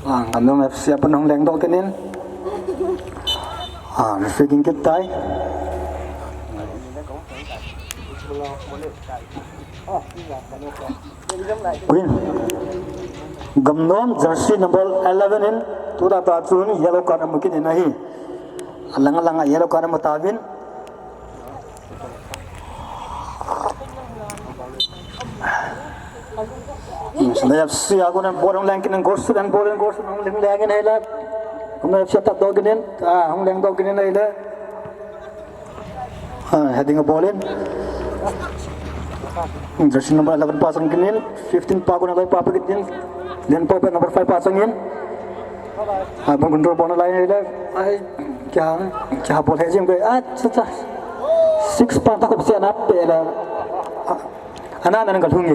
Gamnom FC apa nong leng dok kenin reflecting kita Queen Gamnom jersey number 11 in tu dah tajun yellow card mungkin nahi alang-alang yellow card mutawin Senai FC aku nan borong lengkin nan gol dan borong nong lengin hela Gamnom FC tak dog kenin hong leng dog kenin hela heading a ball in jersey number 11 pasang kenin 15 pa ko na lay papa kenin lian pa number 5 pasang in bang control ball lain hela ai kya ball hai jing ko cha 6 pa ta ko bisa na pela ana nan galhungi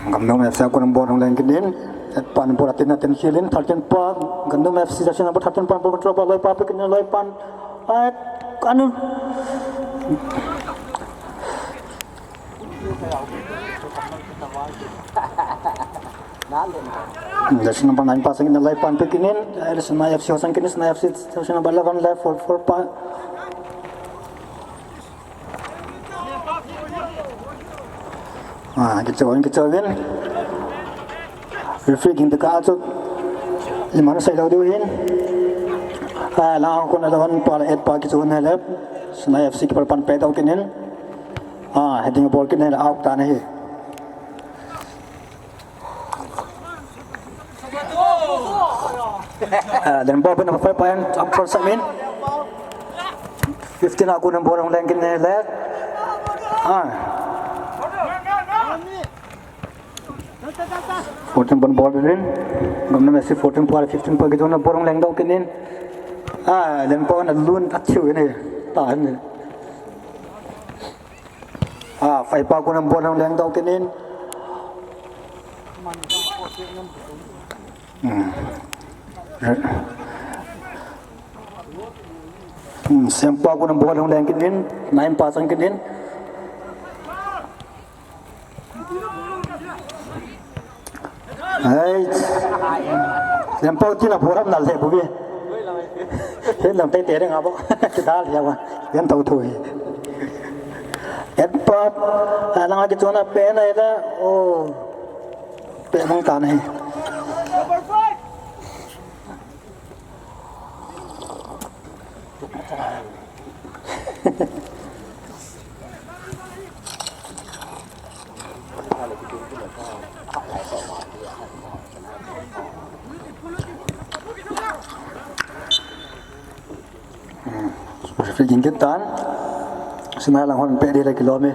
Gamnom FC aku nombor yang lain kedin pan pura tin silin 13 pa Gamnom FC jersey number 13 pan control pa lai pa pekin lai pan anu jersey number 9 pasang in lai pan pekinin Senai FC pasang kini Senai FC jersey number 11 left 4 pa kicauin referee kita kacut limana saya tahu diuhin lang ako na lawan para pa kicauin helap Senai FC kiperpan petau kinin heading ball kinin out tanahi Dan ball number 5 point up for Samin. 15 aku number orang lengkin ni leh. 14 pun ball berin. Gamna Messi 14 par 15 par gitu na borong leng dau kinin. Dan ball na lun achiu ni. Tahan ni. 5 par aku number orang leng dau kinin. Sempa aku nak buat orang lain kinin, naim pasang kinin. Hai, sempa tu nak buat apa nak buat? Hei, lam tay tereng apa? Kita lihat apa? Yang tahu tu. Etpat, anak lagi cuma pena itu, oh, penang tanah. Jingkit tan, semua orang pede lagi lome.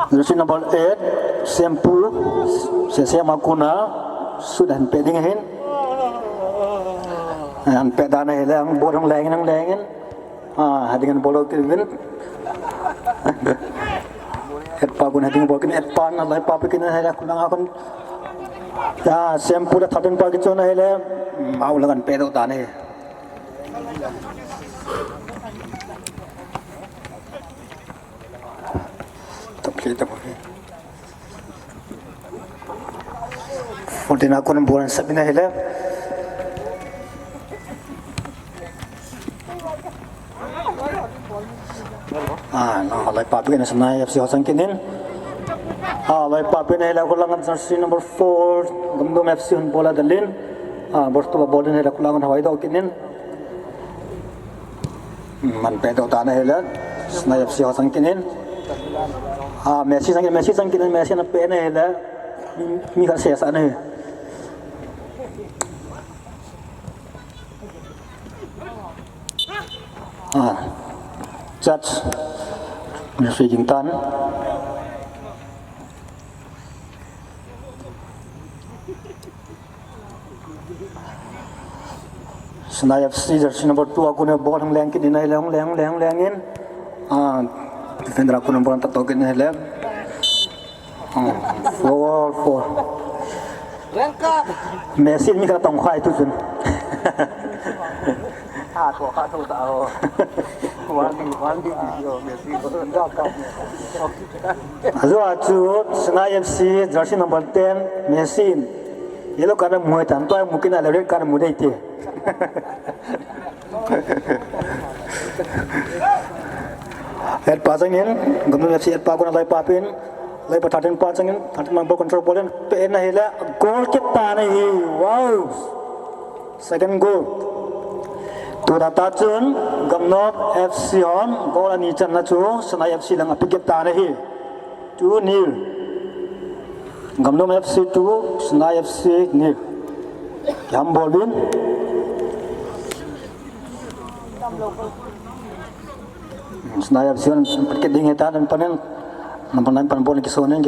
Jersey number 8, Sempu, saya makuna sudah pede ngahin. An peda na hilang, borong lengin. Dengan bolok kewin. Etpa guna dengan bolok kewin etpa na lai papi kena hilang kulang akon. Ya, Sempu dah thadin pagi cona hilang, mau lagan peda utane. Tapi. Fontin aku namburan sabina hilang. Lai papi na sanay FC Hosang kinin. Lai papi na hila kulangan jersey number 4 Gumdum FC hun bola dalin. Borto bola na hila kulangan Hawaii daw kinin. Man pedo tana hila sanay FC Hosang kinin. Messi sang kinin Messi na pena hila mi kasi sa ano. Judge Messi Jintan Senai FC jersey number 2 aku na ball hang lengkin dinai lengin. Defender aku number 4 token na lem. 4 Messi mi ka tong khai tu jun. Kau tahu. Wandi video Messi Azu Senai FC jersey number 10 Messi. Yellow karena muai tanpa mungkin ada red karena muda itu. Head pasangin, Gumdum FC head pagun lay papin, lay patatin pasangin, tatin mampu control bolin, pena hila goal kita nih, wow, second goal. Tura tajun Gumdum FC on goal ani chan na chu Senai FC lang apikip ta nih 2-0 Gumdum FC 2 Senai FC 0 Yam bolin Senai FC on perket ding eta dan panen nampan bolin kisonin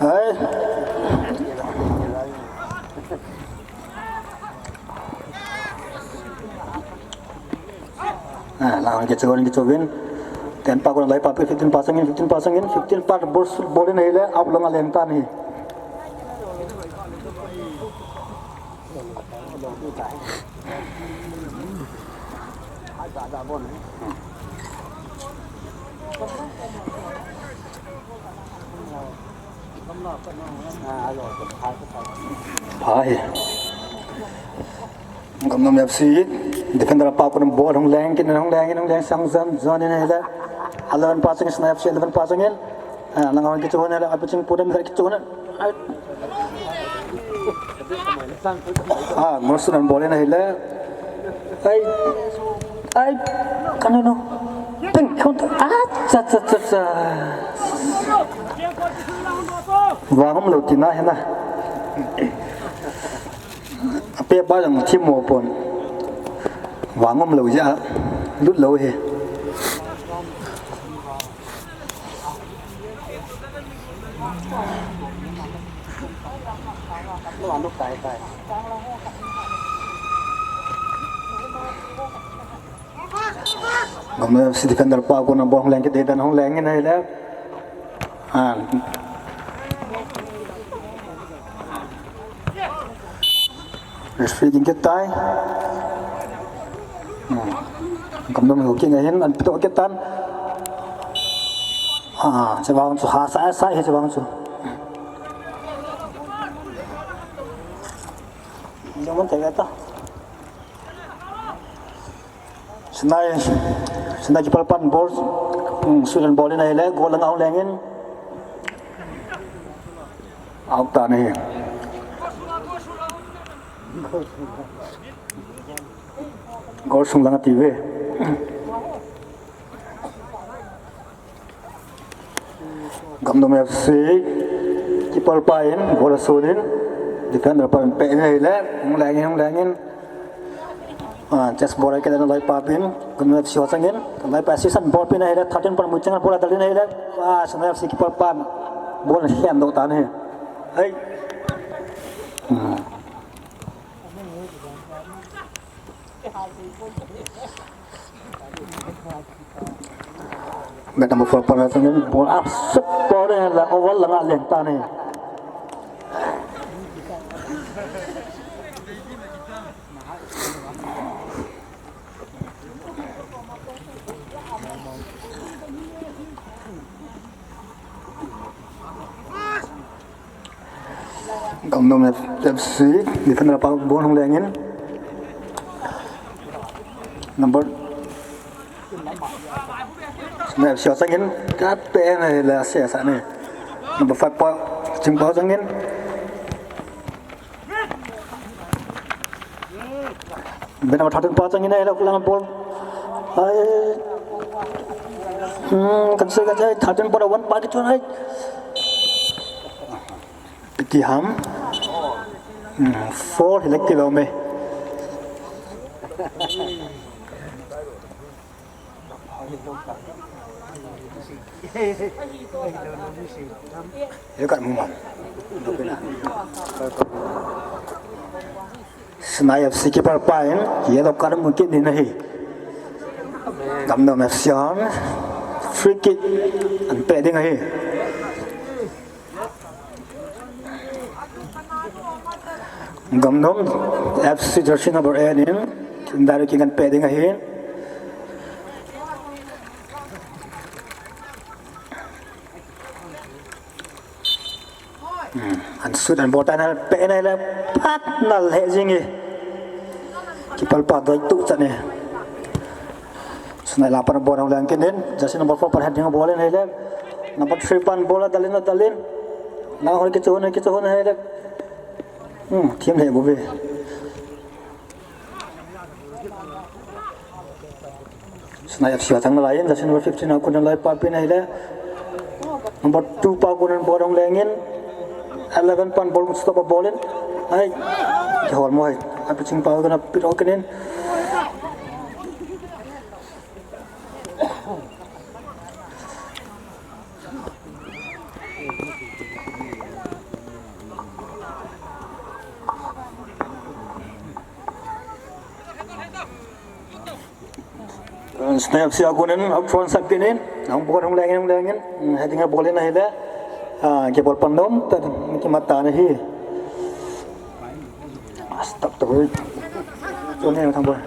Hai. Lawan kecewin. Tanpa aku lay papi 15 pasangin. 15 part boleh nila ablang alenta nih. Hai. Gumdum FC defender apa aku nak bola hong leng sang zone ini ada 11 passing Senai FC 11 passingin langawan kita hona ada apa cing pura mereka kita hona Morsu dan boleh naik le. Ay, kan no. Teng counter. Cha. Wangam lo tina hena. Apa ba yang tim mo pon. Wangam lo ja. Lut lo he. Ngomong si defender pa ako na bong lengke data na hong lengke na hila. Referee din kita. Ngomong hukin ngayon an pito kitan. Sebab tu hasa he sebab tu. Jangan terkata. Senai kipalpan bol, sudah boleh naik le, gol lang ang lengin. Out ta ni. Gol sung lang TV. Gamdom FC kipalpain, gol sudin. Defender pan pe naik le, ang lengin. Just bola kita nak lari papin, kemudian siapa sangin, lari pasisan bola pina hela, 13 pan muncang bola dalin hela, sebenarnya si kiper pan, bola hian do tan he, hey, Meta number 4 pan sangin, bola absurd bola hela, awal langat leng tan he. Gamdom FC defender apa bon hong lengin number Snap shot sangin kat pe này là xe sẵn này number 5 pa chim pa sangin bên number 13 pa sangin này là ulang ball kan saya 13 pa one pa itu naik Piti ham 4 hilak kilo me ya kat mumam Senai FC keeper pain ye lo kar mungkin din nahi gamdom FC free kick an pe ding nahi Gamdom FC jersey number 8 in dari kikan peding ahin an sudan botan al pe nai la pat nal he jingi kipal pa doi tu chane sunai lapan borang lang kinin jersey number 4 par heading bola nai la number 3 pan bola dalin na hoi ke chone hai la Team này bố về Senai FC thắng lại in jersey number 15 aku dan lai papi này là number 2 pa aku dan borong lengin 11 pan ball stop a ball in ai ke hol mo hai apa ching pa kana pit okenin Snap si aku nen up front sab kinin ang bukar hong lengin heading ball na hila ke ball pandom tad ki mata na hi stop to chone thang ball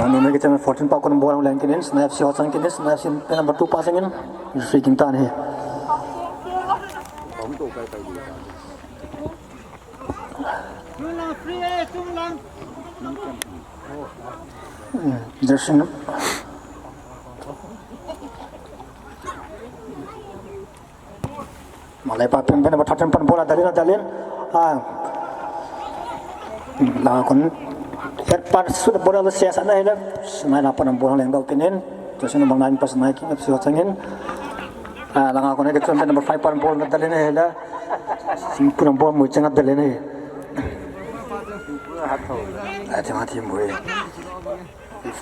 no kita 14 pa ko ng bola lang kinin snap si hot sang kinin snap si number 2 passing in freaking tan he Free tung lang. Jersey malay pa pin ba thatan pan bola dalin la kon het par sud bola sia sana ila semai na pan bola leng dau pinin to sino bang nan pas nai ki ngap siwa changin la kon ke chon number 5 pan bola dalin ila sim pun bola mu chang dalin ai chama tim boy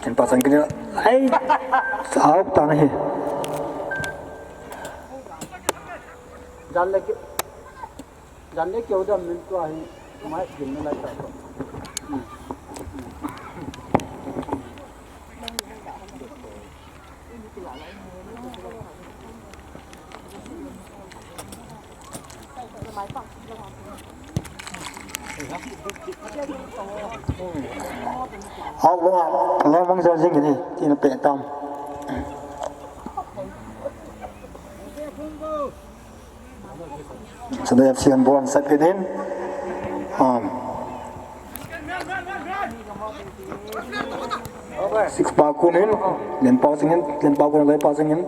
15% ke ai sao ta nahi जानने के उधर मिलता है मैं गिनने लगा था học luôn à lên mong giờ gì đi thì nó bể tâm sudah sian buang set kedin six bakunin len pausingin lay pausingin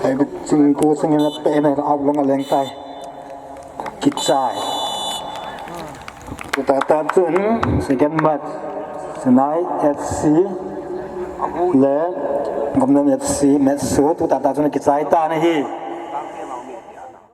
ay sing ko singin na pe na out long aleng tai kitsai tata chun second match Senai FC le Gomnan FC match su tu tata chun kitsai ta na hi